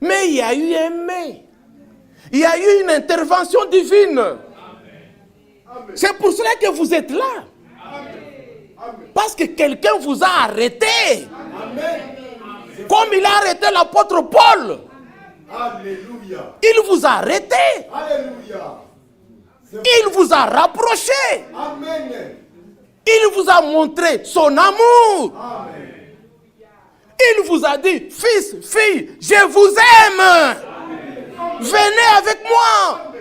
Mais il y a eu un mais. Il y a eu une intervention divine. C'est pour cela que vous êtes là. Parce que quelqu'un vous a arrêté. Comme il a arrêté l'apôtre Paul. Alléluia. Il vous a arrêté. Alléluia. Il vous a rapproché. Amen. Il vous a montré son amour. Amen. Il vous a dit, fils, fille, je vous aime. Venez avec moi.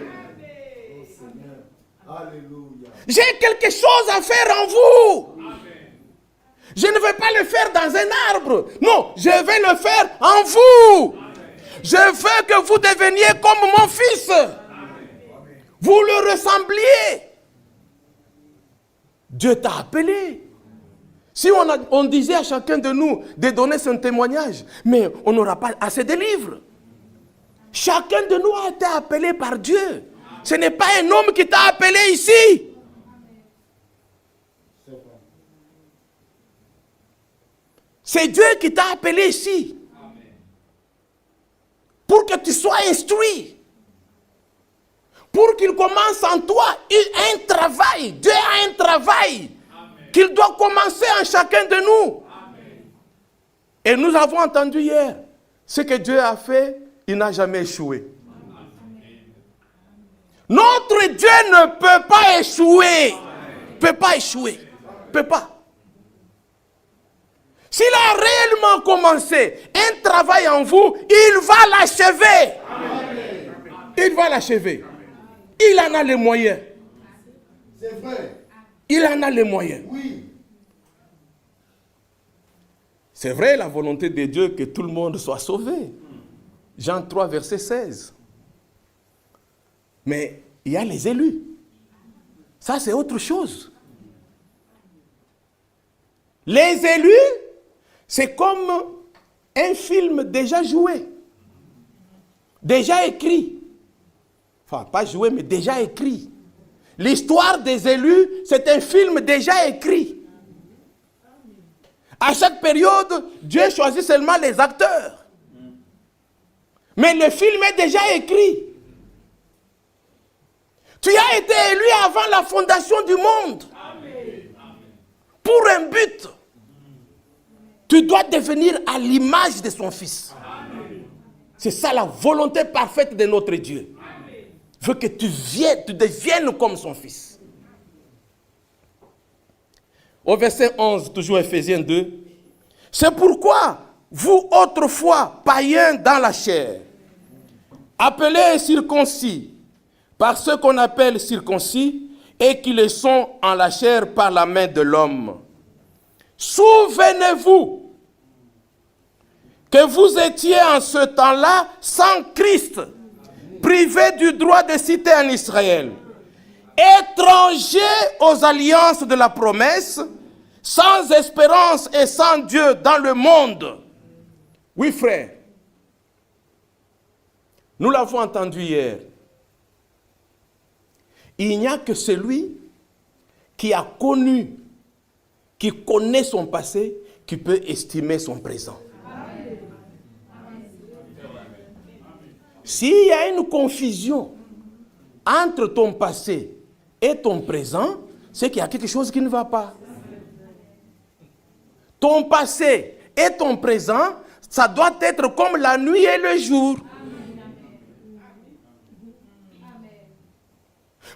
Alléluia. J'ai quelque chose à faire en vous. Je ne vais pas le faire dans un arbre. Non, je vais le faire en vous. Je veux que vous deveniez comme mon fils. Vous le ressembliez. Dieu t'a appelé. Si on disait à chacun de nous de donner son témoignage, mais on n'aura pas assez de livres. Chacun de nous a été appelé par Dieu. Ce n'est pas un homme qui t'a appelé ici. C'est Dieu qui t'a appelé ici. Pour que tu sois instruit. Pour qu'il commence en toi un travail. Dieu a un travail qu'il doit commencer en chacun de nous. Et nous avons entendu hier, ce que Dieu a fait, il n'a jamais échoué. Notre Dieu ne peut pas échouer. Ne peut pas échouer. Ne peut pas. S'il a réellement commencé un travail en vous, il va l'achever. Il va l'achever. Il en a les moyens. C'est vrai. Il en a les moyens. Oui. C'est vrai, la volonté de Dieu que tout le monde soit sauvé. Jean 3, verset 16. Mais il y a les élus. Ça, c'est autre chose. Les élus, c'est comme un film déjà joué. Déjà écrit. Enfin, pas joué, mais déjà écrit. L'histoire des élus, c'est un film déjà écrit. À chaque période, Dieu choisit seulement les acteurs. Mais le film est déjà écrit. Tu as été élu avant la fondation du monde. Pour un but. Tu dois devenir à l'image de son Fils. C'est ça la volonté parfaite de notre Dieu. Il veut que tu deviennes comme son Fils. Au verset 11, toujours Éphésiens 2. C'est pourquoi, vous autrefois païens dans la chair, appelés circoncis par ceux qu'on appelle circoncis et qui le sont en la chair par la main de l'homme. Souvenez-vous que vous étiez en ce temps-là sans Christ, privés du droit de cité en Israël, étrangers aux alliances de la promesse, sans espérance et sans Dieu dans le monde. Oui, frère, nous l'avons entendu hier. Il n'y a que celui qui a connu, qui connaît son passé, qui peut estimer son présent. S'il y a une confusion entre ton passé et ton présent, c'est qu'il y a quelque chose qui ne va pas. Ton passé et ton présent, ça doit être comme la nuit et le jour.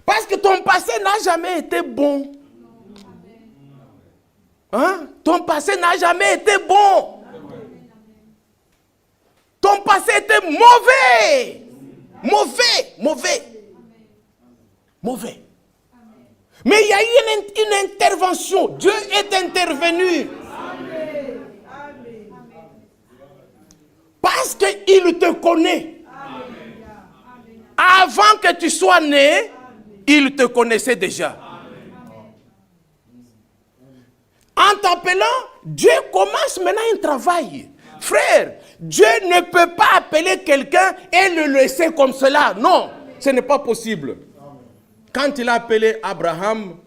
Parce que ton passé n'a jamais été bon. Hein? Ton passé n'a jamais été bon. Ton passé était mauvais. Mauvais. Mais il y a eu une intervention. Dieu est intervenu. Parce qu'il te connaît. Avant que tu sois né, il te connaissait déjà. En t'appelant, Dieu commence maintenant un travail. Frère, Dieu ne peut pas appeler quelqu'un et le laisser comme cela. Non, ce n'est pas possible. Quand il a appelé Abraham,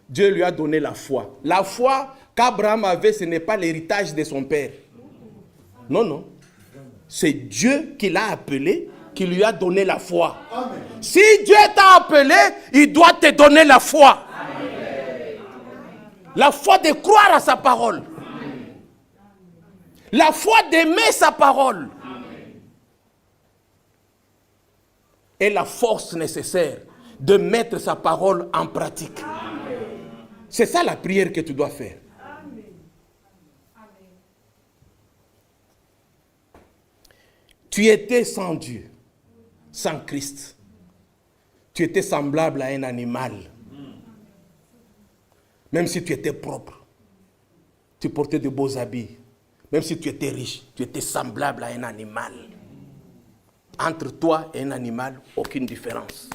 Dieu lui a donné la foi. La foi qu'Abraham avait, ce n'est pas l'héritage de son père. Non. C'est Dieu qui l'a appelé, qui lui a donné la foi. Amen. Si Dieu t'a appelé, il doit te donner la foi. Amen. La foi de croire à sa parole. Amen. La foi d'aimer sa parole. Amen. Et la force nécessaire de mettre sa parole en pratique. Amen. C'est ça la prière que tu dois faire. Tu étais sans Dieu, sans Christ. Tu étais semblable à un animal. Même si tu étais propre, tu portais de beaux habits. Même si tu étais riche, tu étais semblable à un animal. Entre toi et un animal, aucune différence.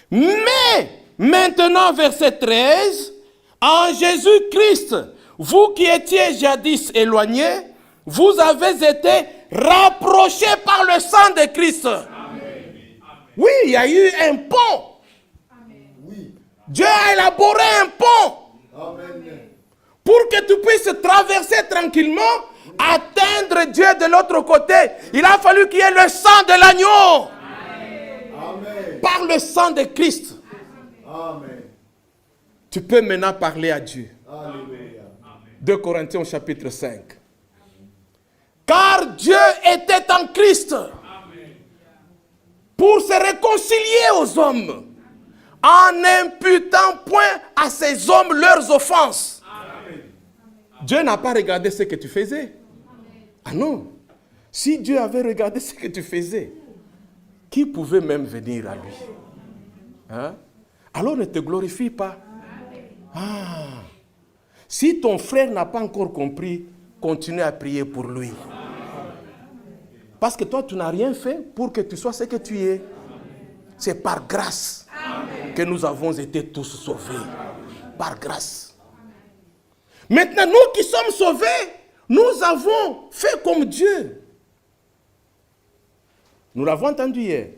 Mais, maintenant, verset 13, en Jésus-Christ, vous qui étiez jadis éloignés, vous avez été rapprochés par le sang de Christ. Amen. Oui, il y a eu un pont. Amen. Oui. Dieu a élaboré un pont. Amen. Pour que tu puisses traverser tranquillement, atteindre Dieu de l'autre côté. Il a fallu qu'il y ait le sang de l'agneau. Amen. Par le sang de Christ. Amen. Tu peux maintenant parler à Dieu. Alléluia. 2 Corinthiens chapitre 5. Car Dieu était en Christ pour se réconcilier aux hommes en n'imputant point à ces hommes leurs offenses. Amen. Dieu n'a pas regardé ce que tu faisais. Ah non. Si Dieu avait regardé ce que tu faisais, qui pouvait même venir à lui? Hein? Alors ne te glorifie pas. Ah. Si ton frère n'a pas encore compris, continue à prier pour lui. Parce que toi, tu n'as rien fait pour que tu sois ce que tu es. C'est par grâce que nous avons été tous sauvés. Par grâce. Maintenant, nous qui sommes sauvés, nous avons fait comme Dieu. Nous l'avons entendu hier.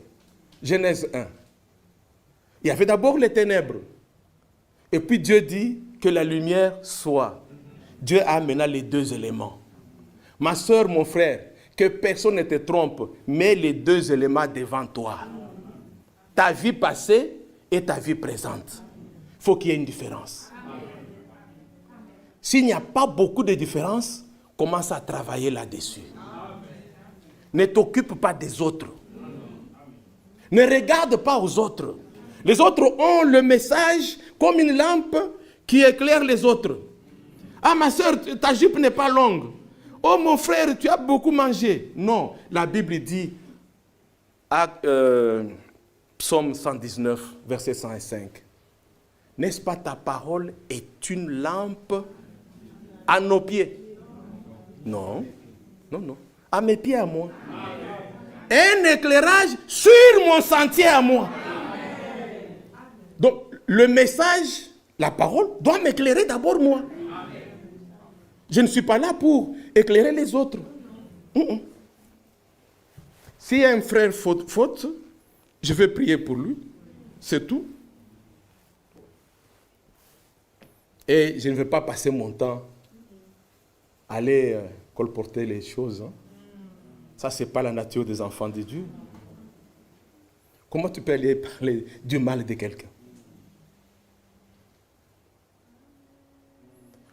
Genèse 1. Il y avait d'abord les ténèbres. Et puis Dieu dit que la lumière soit. Dieu a maintenant les deux éléments. Ma soeur, mon frère, que personne ne te trompe, mets les deux éléments devant toi. Ta vie passée et ta vie présente. Il faut qu'il y ait une différence. S'il n'y a pas beaucoup de différence, commence à travailler là-dessus. Ne t'occupe pas des autres. Ne regarde pas aux autres. Les autres ont le message comme une lampe qui éclaire les autres. Ah, ma soeur, ta jupe n'est pas longue. Oh, mon frère, tu as beaucoup mangé. Non, la Bible dit, Psaume 119, verset 105. N'est-ce pas ta parole est une lampe à nos pieds? Non, non, non. À mes pieds à moi. Un éclairage sur mon sentier à moi. Donc, le message, la parole, doit m'éclairer d'abord moi. Je ne suis pas là pour éclairer les autres. Si un frère faute, je vais prier pour lui. C'est tout. Et je ne vais pas passer mon temps à aller colporter les choses. Hein. Ça, ce n'est pas la nature des enfants de Dieu. Comment tu peux aller parler du mal de quelqu'un?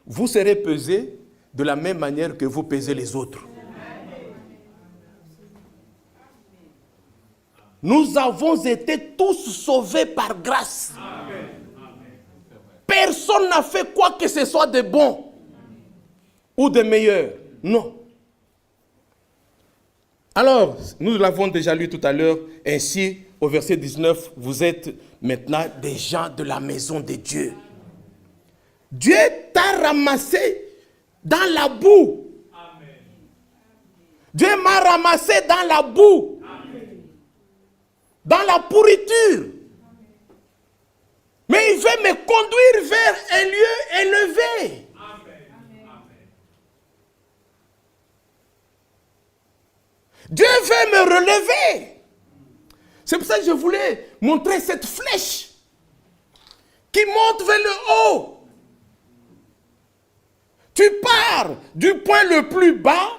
Vous serez pesé de la même manière que vous pesez les autres. Nous avons été tous sauvés par grâce. Personne n'a fait quoi que ce soit de bon ou de meilleur. Non. Alors, nous l'avons déjà lu tout à l'heure, ainsi, au verset 19, vous êtes maintenant des gens de la maison de Dieu. Dieu t'a ramassé dans la boue. Amen. Dieu m'a ramassé dans la boue. Amen. Dans la pourriture. Mais il veut me conduire vers un lieu élevé. Amen. Dieu veut me relever. C'est pour ça que je voulais montrer cette flèche qui monte vers le haut. Tu pars du point le plus bas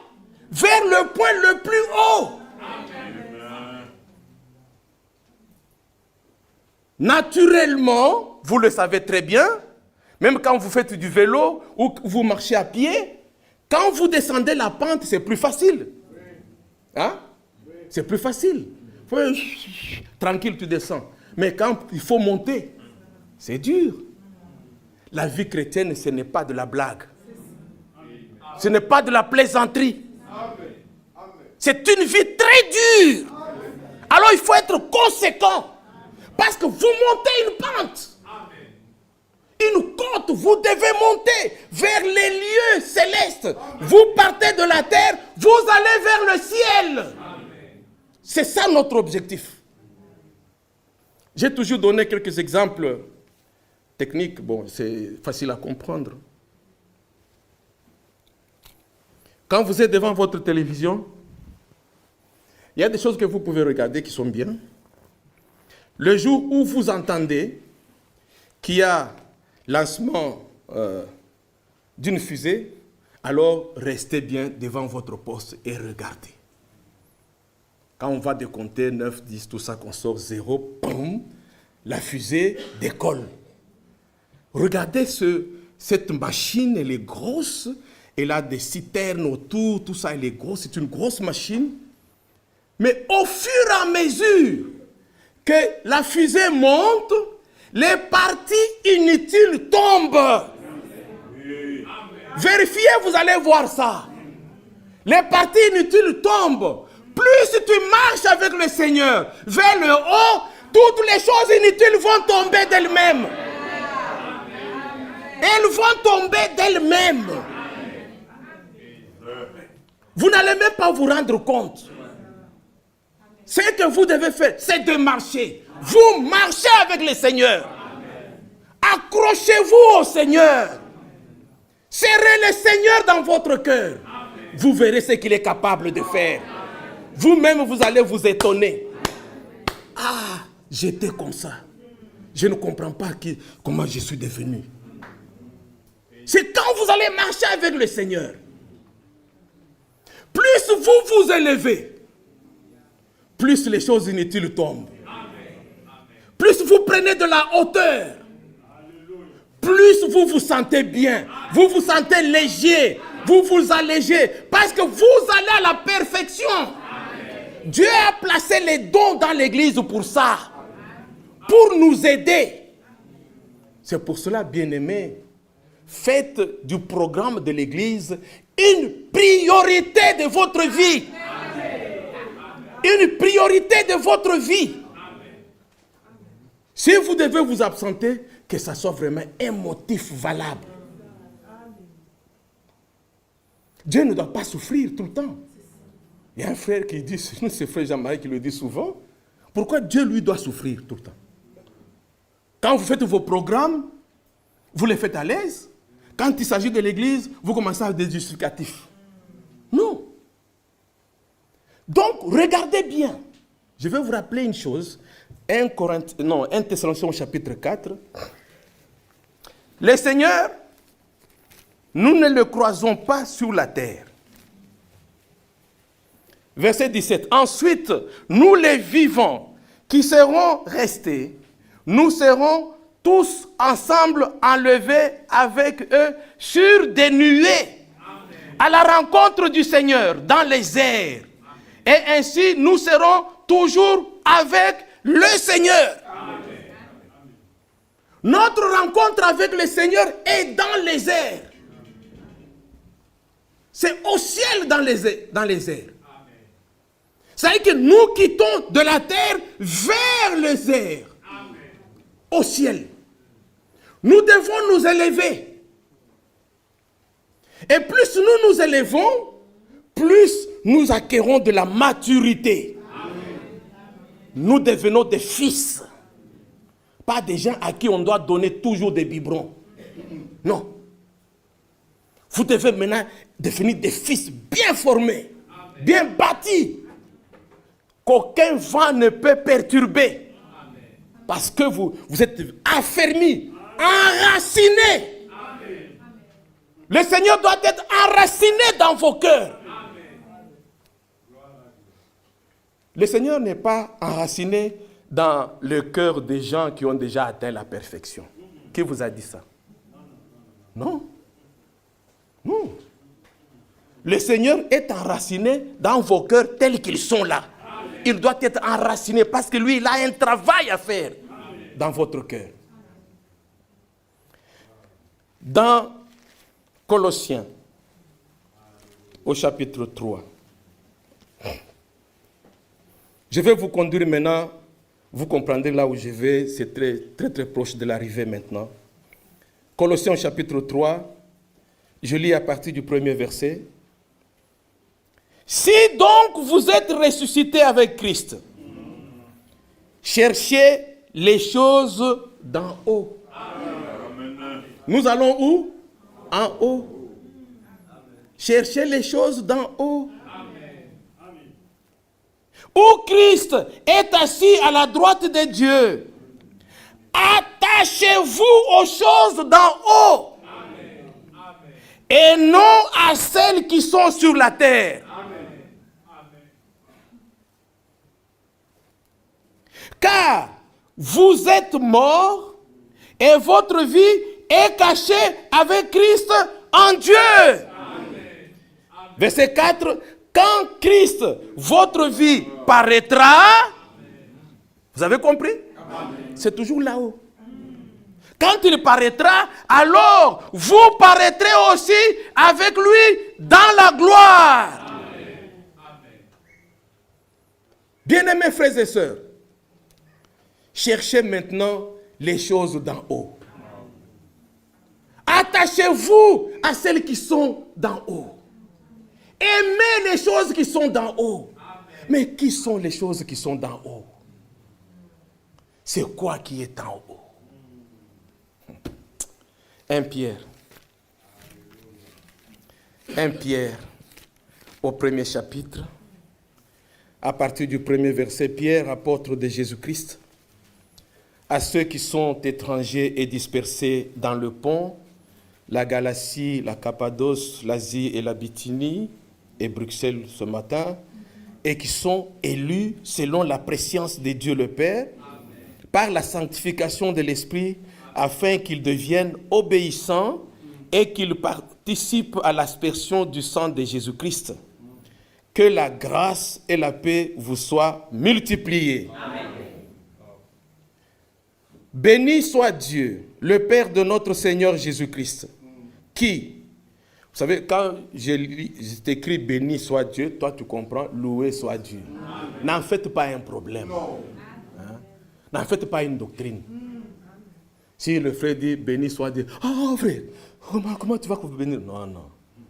vers le point le plus haut. Amen. Naturellement, vous le savez très bien, même quand vous faites du vélo ou que vous marchez à pied, quand vous descendez la pente, c'est plus facile. Hein? C'est plus facile. Tranquille, tu descends. Mais quand il faut monter, c'est dur. La vie chrétienne, ce n'est pas de la blague. Ce n'est pas de la plaisanterie. C'est une vie très dure. Alors il faut être conséquent. Parce que vous montez une pente. Une côte, vous devez monter vers les lieux célestes. Vous partez de la terre, vous allez vers le ciel. C'est ça notre objectif. J'ai toujours donné quelques exemples techniques. Bon, c'est facile à comprendre. Quand vous êtes devant votre télévision, il y a des choses que vous pouvez regarder qui sont bien. Le jour où vous entendez qu'il y a lancement d'une fusée, alors restez bien devant votre poste et regardez. Quand on va décompter 9, 10, tout ça, qu'on sort 0, boum, la fusée décolle. Regardez cette machine, elle est grosse. Elle a des citernes autour, tout ça, elle est grosse, c'est une grosse machine. Mais au fur et à mesure que la fusée monte, les parties inutiles tombent. Vérifiez, vous allez voir ça. Les parties inutiles tombent. Plus tu marches avec le Seigneur vers le haut, toutes les choses inutiles vont tomber d'elles-mêmes. Elles vont tomber d'elles-mêmes. Vous n'allez même pas vous rendre compte. Ce que vous devez faire, c'est de marcher. Vous marchez avec le Seigneur. Accrochez-vous au Seigneur. Serrez le Seigneur dans votre cœur. Vous verrez ce qu'il est capable de faire. Vous-même, vous allez vous étonner. Ah, j'étais comme ça. Je ne comprends pas comment je suis devenu. C'est quand vous allez marcher avec le Seigneur. Plus vous vous élevez, plus les choses inutiles tombent. Plus vous prenez de la hauteur, plus vous vous sentez bien, vous vous sentez léger, vous vous allégez, parce que vous allez à la perfection. Dieu a placé les dons dans l'église pour ça, pour nous aider. C'est pour cela, bien-aimés, faites du programme de l'église une priorité de votre vie. une priorité de votre vie. Si vous devez vous absenter, que ça soit vraiment un motif valable. Dieu ne doit pas souffrir tout le temps. Il y a un frère qui dit, c'est frère Jean-Marie qui le dit souvent, pourquoi Dieu lui doit souffrir tout le temps? Quand vous faites vos programmes, vous les faites à l'aise. Quand il s'agit de l'église, vous commencez à des justificatifs. Non. Donc, regardez bien. Je vais vous rappeler une chose. 1 Thessaloniciens au chapitre 4. Le Seigneur, nous ne le croisons pas sur la terre. Verset 17. Ensuite, nous les vivants qui serons restés, nous serons tous ensemble enlevés avec eux sur des nuées, à la rencontre du Seigneur dans les airs. Et ainsi, nous serons toujours avec le Seigneur. Amen. Notre rencontre avec le Seigneur est dans les airs. C'est au ciel dans les airs. C'est-à-dire que nous quittons de la terre vers les airs. Amen. Au ciel. Nous devons nous élever. Et plus nous nous élevons, plus nous acquérons de la maturité. Amen. Nous devenons des fils. Pas des gens à qui on doit donner toujours des biberons. Non. Vous devez maintenant devenir des fils bien formés, Amen. Bien bâtis, qu'aucun vent ne peut perturber. Amen. Parce que vous êtes affermis, enracinés. Amen. Le Seigneur doit être enraciné dans vos cœurs. Le Seigneur n'est pas enraciné dans le cœur des gens qui ont déjà atteint la perfection. Qui vous a dit ça? Non. Non. Le Seigneur est enraciné dans vos cœurs tels qu'ils sont là. Il doit être enraciné parce que lui, il a un travail à faire dans votre cœur. Dans Colossiens, au chapitre 3, je vais vous conduire maintenant, vous comprendrez là où je vais, c'est très, très, très proche de l'arrivée maintenant. Colossiens au chapitre 3, je lis à partir du premier verset. Si donc vous êtes ressuscités avec Christ, cherchez les choses d'en haut. Amen. Nous allons où? En haut. Cherchez les choses d'en haut. Où Christ est assis à la droite de Dieu. Attachez-vous aux choses d'en haut. Amen. Et non à celles qui sont sur la terre. Car vous êtes morts et votre vie est cachée avec Christ en Dieu. Amen. Verset 4. Quand Christ, votre vie, paraîtra, vous avez compris? C'est toujours là-haut. Quand il paraîtra, alors vous paraîtrez aussi avec lui dans la gloire. Bien-aimés frères et sœurs, cherchez maintenant les choses d'en haut. Attachez-vous à celles qui sont d'en haut. Aimez les choses qui sont d'en haut. Amen. Mais qui sont les choses qui sont d'en haut? C'est quoi qui est en haut? 1 Pierre. 1 Pierre, au premier chapitre, à partir du premier verset, Pierre, apôtre de Jésus-Christ, à ceux qui sont étrangers et dispersés dans le Pont, la Galatie, la Cappadoce, l'Asie et la Bithynie, et Bruxelles ce matin, et qui sont élus selon la prescience de Dieu le Père, par la sanctification de l'Esprit, afin qu'ils deviennent obéissants et qu'ils participent à l'aspersion du sang de Jésus-Christ. Que la grâce et la paix vous soient multipliées. Amen. Béni soit Dieu, le Père de notre Seigneur Jésus-Christ, qui, vous savez, quand j'ai écrit béni soit Dieu, toi tu comprends, loué soit Dieu. Amen. N'en faites pas un problème. Hein? N'en faites pas une doctrine. Si le frère dit, béni soit Dieu, oh frère, comment tu vas vous bénir? Non, non.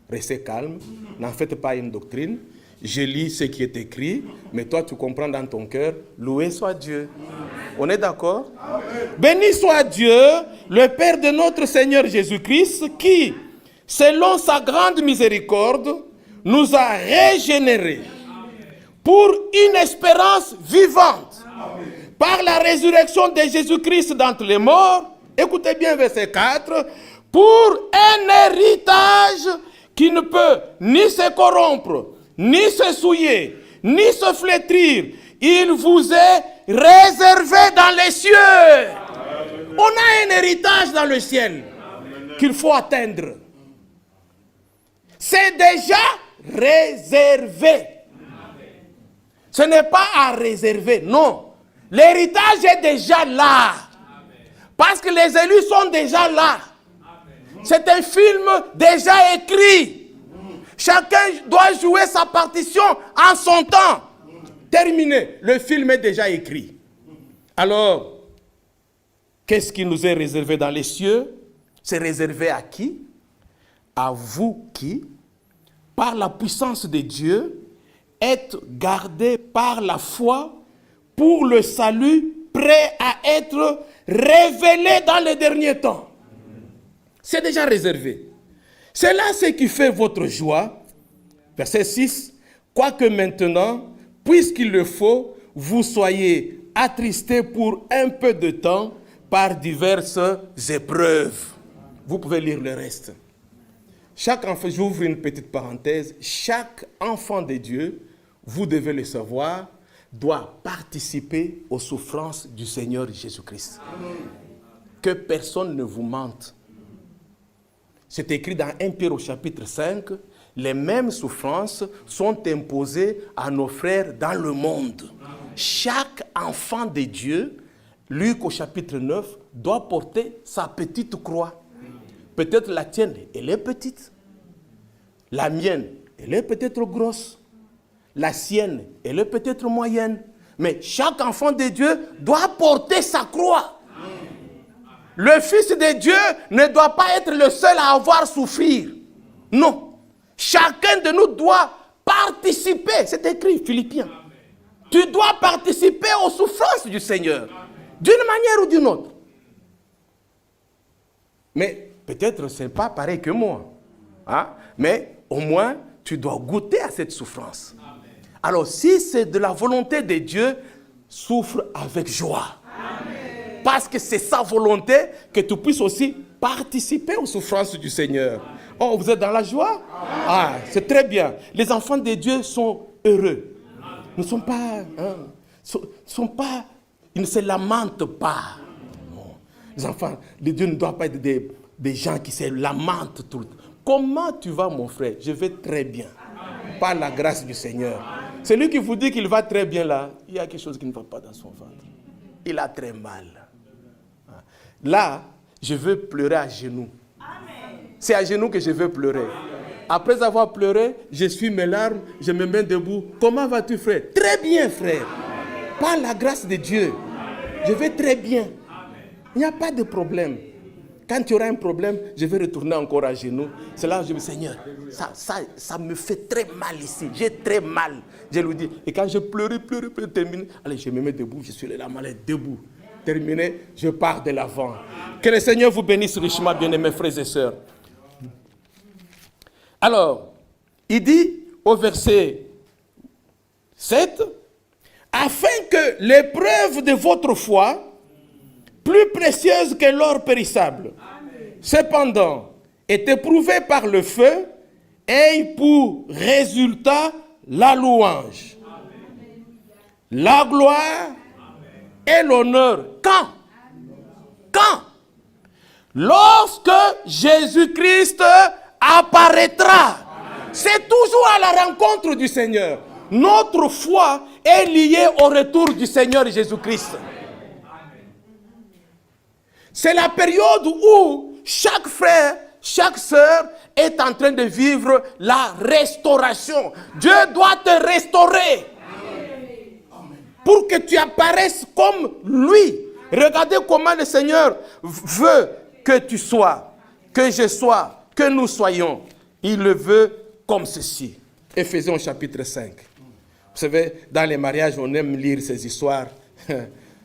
Restez calme. N'en faites pas une doctrine. Je lis ce qui est écrit, mais toi tu comprends dans ton cœur, loué soit Dieu. On est d'accord? Béni soit Dieu, le Père de notre Seigneur Jésus-Christ, qui, selon sa grande miséricorde, nous a régénérés pour une espérance vivante. Par la résurrection de Jésus-Christ d'entre les morts, écoutez bien verset 4, pour un héritage qui ne peut ni se corrompre, ni se souiller, ni se flétrir. Il vous est réservé dans les cieux. On a un héritage dans le ciel qu'il faut atteindre. C'est déjà réservé. Ce n'est pas à réserver, non. L'héritage est déjà là. Parce que les élus sont déjà là. C'est un film déjà écrit. Chacun doit jouer sa partition en son temps. Terminé. Le film est déjà écrit. Alors, qu'est-ce qui nous est réservé dans les cieux? C'est réservé à qui? À vous qui, par la puissance de Dieu, êtes gardés par la foi pour le salut, prêt à être révélé dans les derniers temps. C'est déjà réservé. C'est là ce qui fait votre joie. Verset 6. Quoique maintenant, puisqu'il le faut, vous soyez attristés pour un peu de temps par diverses épreuves. Vous pouvez lire le reste. Chaque enfant, j'ouvre une petite parenthèse, chaque enfant de Dieu, vous devez le savoir, doit participer aux souffrances du Seigneur Jésus-Christ. Que personne ne vous mente. C'est écrit dans 1 Pierre au chapitre 5, les mêmes souffrances sont imposées à nos frères dans le monde. Chaque enfant de Dieu, Luc au chapitre 9, doit porter sa petite croix. Peut-être la tienne, elle est petite. La mienne, elle est peut-être grosse. La sienne, elle est peut-être moyenne. Mais chaque enfant de Dieu doit porter sa croix. Le Fils de Dieu ne doit pas être le seul à avoir souffrir. Non. Chacun de nous doit participer. C'est écrit, Philippiens. Tu dois participer aux souffrances du Seigneur. D'une manière ou d'une autre. Mais peut-être ce n'est pas pareil que moi. Hein? Mais au moins, tu dois goûter à cette souffrance. Alors, si c'est de la volonté de Dieu, souffre avec joie. Parce que c'est sa volonté que tu puisses aussi participer aux souffrances du Seigneur. Oh, vous êtes dans la joie? Ah, c'est très bien. Les enfants de Dieu sont heureux. Ils ne sont pas... ils ne se lamentent pas. Non. Les enfants de Dieu ne doivent pas être des gens qui se lamentent tout le temps. Comment tu vas, mon frère? Je vais très bien. Par la grâce du Seigneur. Celui qui vous dit qu'il va très bien là, il y a quelque chose qui ne va pas dans son ventre. Il a très mal. Là, je veux pleurer à genoux. C'est à genoux que je veux pleurer. Après avoir pleuré, je suis mes larmes, je me mets debout. Comment vas-tu, frère? Très bien, frère. Par la grâce de Dieu. Je vais très bien. Il n'y a pas de problème. Quand tu auras un problème, je vais retourner encore à genoux. C'est là où je me dis, Seigneur, ça me fait très mal ici. J'ai très mal. Je lui dis, et quand je pleure, terminé, allez, je me mets debout, je suis là, malade, debout. Terminé, je pars de l'avant. Que le Seigneur vous bénisse richement, bien-aimés frères et sœurs. Alors, il dit au verset 7, afin que l'épreuve de votre foi, plus précieuse que l'or périssable, cependant, est éprouvée par le feu, ait pour résultat la louange, la gloire et l'honneur. Quand? Quand? Lorsque Jésus-Christ apparaîtra. C'est toujours à la rencontre du Seigneur. Notre foi est liée au retour du Seigneur Jésus-Christ. C'est la période où chaque frère, chaque sœur est en train de vivre la restauration. Dieu doit te restaurer. pour que tu apparaisses comme lui. Regardez comment le Seigneur veut que tu sois, que je sois, que nous soyons. Il le veut comme ceci. Éphésiens chapitre 5. Vous savez, dans les mariages, on aime lire ces histoires.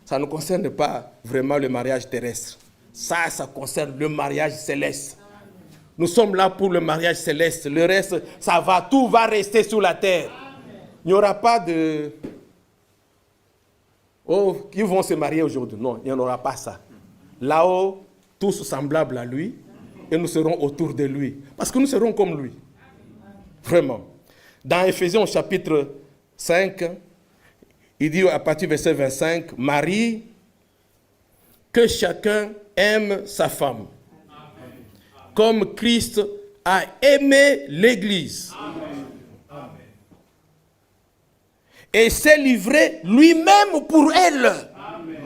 Ça ne concerne pas vraiment le mariage terrestre. Ça concerne le mariage céleste. Nous sommes là pour le mariage céleste. Le reste, ça va, tout va rester sur la terre. Il n'y aura pas de... Oh, qui vont se marier aujourd'hui. Non, il n'y en aura pas ça. Là-haut, tous semblables à lui, et nous serons autour de lui. Parce que nous serons comme lui. Vraiment. Dans Éphésiens chapitre 5, il dit à partir du verset 25, Marie, que chacun aime sa femme, comme Christ a aimé l'Église. Et s'est livré lui-même pour elle. Amen.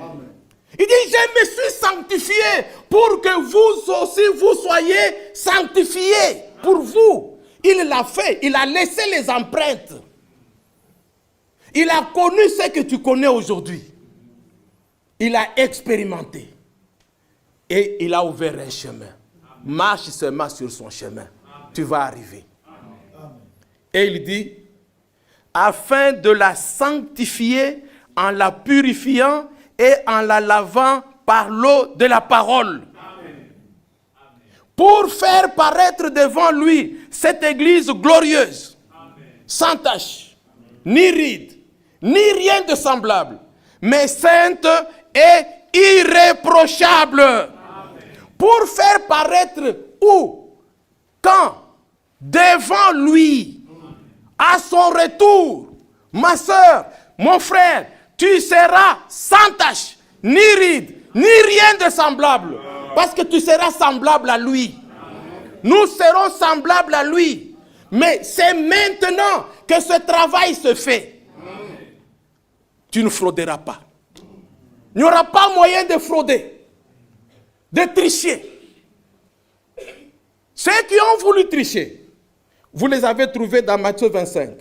Il dit, je me suis sanctifié pour que vous aussi vous soyez sanctifiés pour vous. Il l'a fait, il a laissé les empreintes. Il a connu ce que tu connais aujourd'hui. Il a expérimenté. Et il a ouvert un chemin. Marche seulement sur son chemin. Tu vas arriver. Et il dit, afin de la sanctifier en la purifiant et en la lavant par l'eau de la parole. Amen. Pour faire paraître devant lui cette église glorieuse, amen, sans tache, ni ride, ni rien de semblable, mais sainte et irréprochable. Amen. Pour faire paraître où? Quand? Devant lui. À son retour, ma soeur, mon frère, tu seras sans tache, ni ride, ni rien de semblable. Parce que tu seras semblable à lui. Nous serons semblables à lui. Mais c'est maintenant que ce travail se fait. Tu ne frauderas pas. Il n'y aura pas moyen de frauder, de tricher. Ceux qui ont voulu tricher, vous les avez trouvés dans Matthieu 25.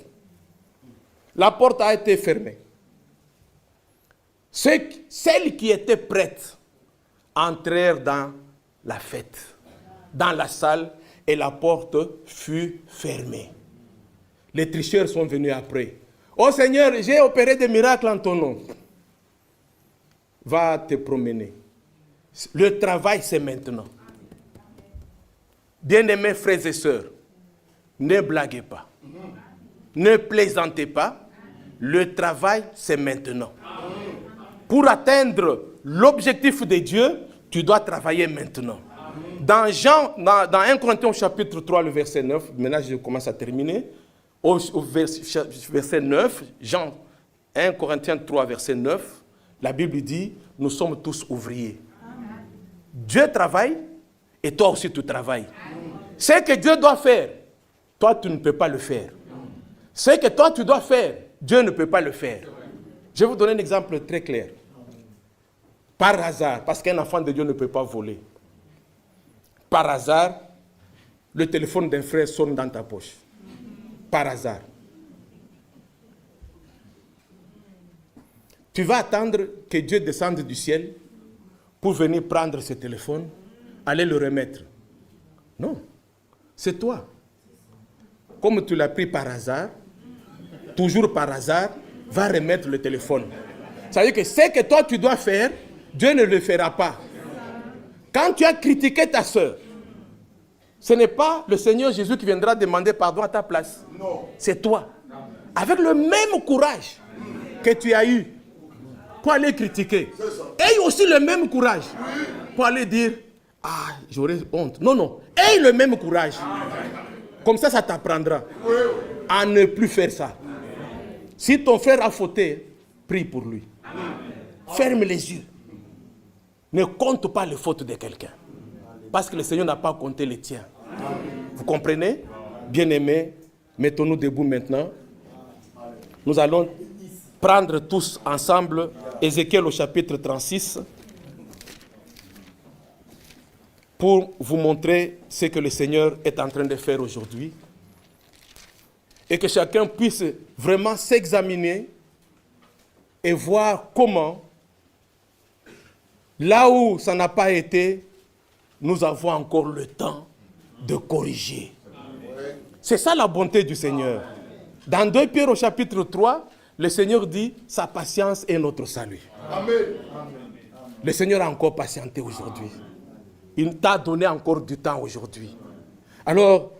La porte a été fermée. Celles qui étaient prêtes entrèrent dans la fête, dans la salle, et la porte fut fermée. Les tricheurs sont venus après. Oh Seigneur, j'ai opéré des miracles en ton nom. Va te promener. Le travail, c'est maintenant. Bien-aimés frères et sœurs, ne blaguez pas. Ne plaisantez pas. Le travail, c'est maintenant. Pour atteindre l'objectif de Dieu, tu dois travailler maintenant. Dans 1 Corinthiens chapitre 3, le verset 9, maintenant je commence à terminer, au verset 9, 1 Corinthiens 3, verset 9, la Bible dit, nous sommes tous ouvriers. Dieu travaille et toi aussi tu travailles. Ce que Dieu doit faire, toi, tu ne peux pas le faire. Ce que toi, tu dois faire, Dieu ne peut pas le faire. Je vais vous donner un exemple très clair. Par hasard, parce qu'un enfant de Dieu ne peut pas voler. Par hasard, le téléphone d'un frère sonne dans ta poche. Par hasard. Tu vas attendre que Dieu descende du ciel pour venir prendre ce téléphone, aller le remettre. Non, c'est toi. Comme tu l'as pris par hasard, toujours par hasard, va remettre le téléphone. Ça veut dire que ce que toi tu dois faire, Dieu ne le fera pas. Quand tu as critiqué ta soeur, ce n'est pas le Seigneur Jésus qui viendra demander pardon à ta place. Non. C'est toi. Avec le même courage que tu as eu pour aller critiquer. Aie aussi le même courage pour aller dire, ah, j'aurais honte. Non, non. Aie le même courage. Comme ça t'apprendra à ne plus faire ça. Si ton frère a fauté, prie pour lui. Ferme les yeux. Ne compte pas les fautes de quelqu'un. Parce que le Seigneur n'a pas compté les tiens. Vous comprenez? Bien-aimés, mettons-nous debout maintenant. Nous allons prendre tous ensemble Ézéchiel au chapitre 36 pour vous montrer ce que le Seigneur est en train de faire aujourd'hui et que chacun puisse vraiment s'examiner et voir comment, là où ça n'a pas été, nous avons encore le temps de corriger. C'est ça la bonté du Seigneur. Dans 2 Pierre au chapitre 3, le Seigneur dit, sa patience est notre salut. Amen. Le Seigneur a encore patienté aujourd'hui. Il t'a donné encore du temps aujourd'hui. Alors,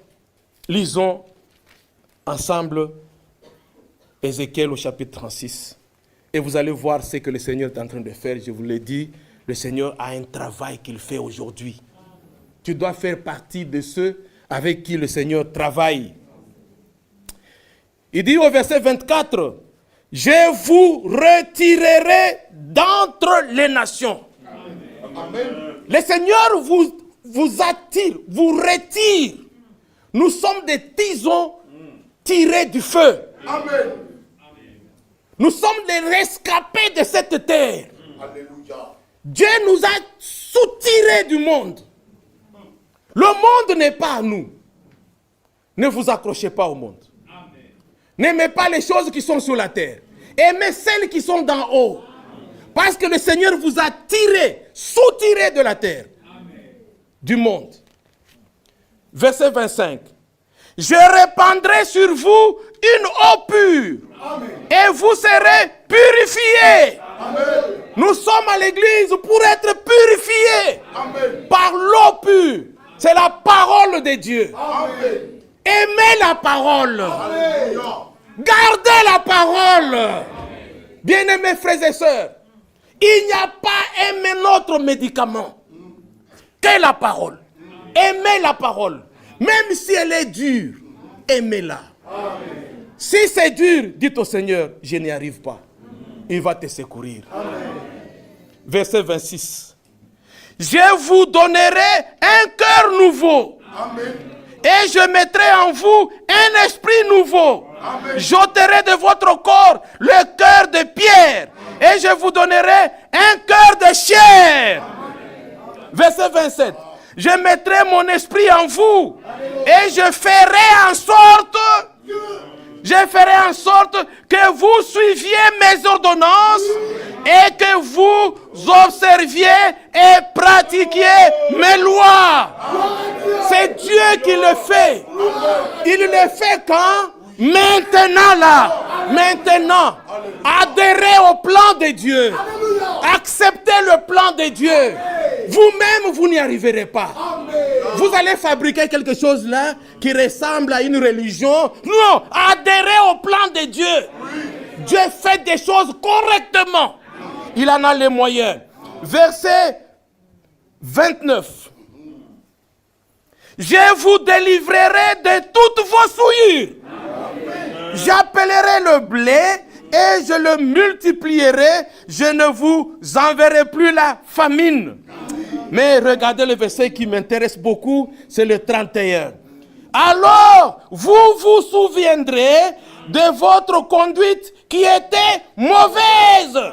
lisons ensemble Ézéchiel au chapitre 36. Et vous allez voir ce que le Seigneur est en train de faire. Je vous l'ai dit, le Seigneur a un travail qu'il fait aujourd'hui. Tu dois faire partie de ceux avec qui le Seigneur travaille. Il dit au verset 24, « Je vous retirerai d'entre les nations. » Le Seigneur vous attire, vous retire. Nous sommes des tisons tirés du feu. Amen. Nous sommes des rescapés de cette terre. Alléluia. Dieu nous a soutirés du monde. Le monde n'est pas à nous. Ne vous accrochez pas au monde. N'aimez pas les choses qui sont sur la terre. Aimez celles qui sont d'en haut. Parce que le Seigneur vous a tiré, soutiré de la terre, du monde. Verset 25. Je répandrai sur vous une eau pure. Amen. Et vous serez purifiés. Amen. Nous sommes à l'église pour être purifiés Amen. par l'eau pure. C'est la parole de Dieu. Amen. Aimez la parole. Alléluia. Gardez la parole. Bien-aimés frères et sœurs, il n'y a pas un autre médicament que la parole. Aimez la parole. Même si elle est dure, aimez-la. Si c'est dur, dites au Seigneur, je n'y arrive pas. Il va te secourir. Verset 26. Je vous donnerai un cœur nouveau. Amen. Et je mettrai en vous un esprit nouveau. J'ôterai de votre corps le cœur de pierre. Et je vous donnerai un cœur de chair. Verset 27. Je mettrai mon esprit en vous. Et je ferai en sorte que vous suiviez mes ordonnances et que vous observiez et pratiquiez mes lois. C'est Dieu qui le fait. Il le fait quand? Maintenant là. Maintenant. Adhérez au plan de Dieu. Acceptez le plan de Dieu. Vous-même, vous n'y arriverez pas. Vous allez fabriquer quelque chose là qui ressemble à une religion. Non, adhérez au plan de Dieu. Dieu fait des choses correctement. Il en a les moyens. Verset 29. Je vous délivrerai de toutes vos souillures. J'appellerai le blé et je le multiplierai. Je ne vous enverrai plus la famine. Mais regardez le verset qui m'intéresse beaucoup, c'est le 31. Alors, vous vous souviendrez de votre conduite qui était mauvaise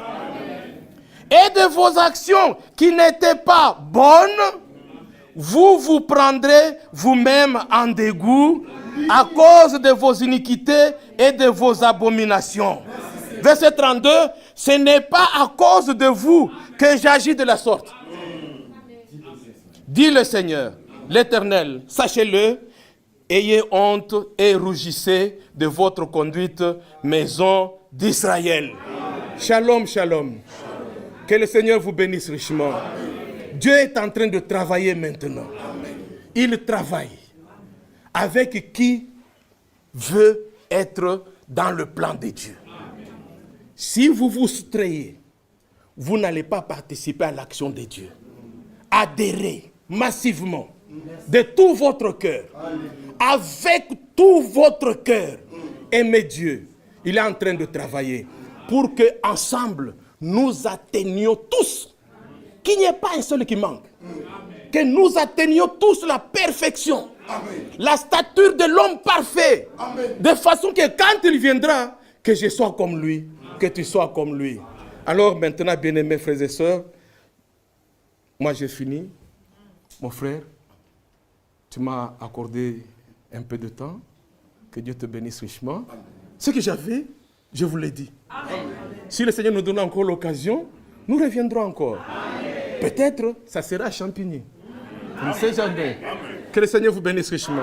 et de vos actions qui n'étaient pas bonnes. Vous vous prendrez vous-même en dégoût à cause de vos iniquités et de vos abominations. Verset 32, ce n'est pas à cause de vous que j'agis de la sorte. Dit le Seigneur, l'Éternel, sachez-le, ayez honte et rougissez de votre conduite, maison d'Israël. Shalom, shalom. Que le Seigneur vous bénisse richement. Dieu est en train de travailler maintenant. Il travaille avec qui veut être dans le plan de Dieu. Si vous vous soustrayez, vous n'allez pas participer à l'action de Dieu. Adhérez massivement, de tout votre cœur, avec tout votre cœur. Aimez Dieu. Il est en train de travailler pour que ensemble nous atteignions tous, qu'il n'y ait pas un seul qui manque, que nous atteignions tous la perfection, la stature de l'homme parfait, de façon que quand il viendra, que je sois comme lui, que tu sois comme lui. Alors maintenant, bien-aimés frères et sœurs, moi j'ai fini. Mon frère, tu m'as accordé un peu de temps. Que Dieu te bénisse richement. Ce que j'avais, je vous l'ai dit. Si le Seigneur nous donne encore l'occasion, nous reviendrons encore. Peut-être, ça sera à Champigny. On ne sait jamais. Que le Seigneur vous bénisse richement.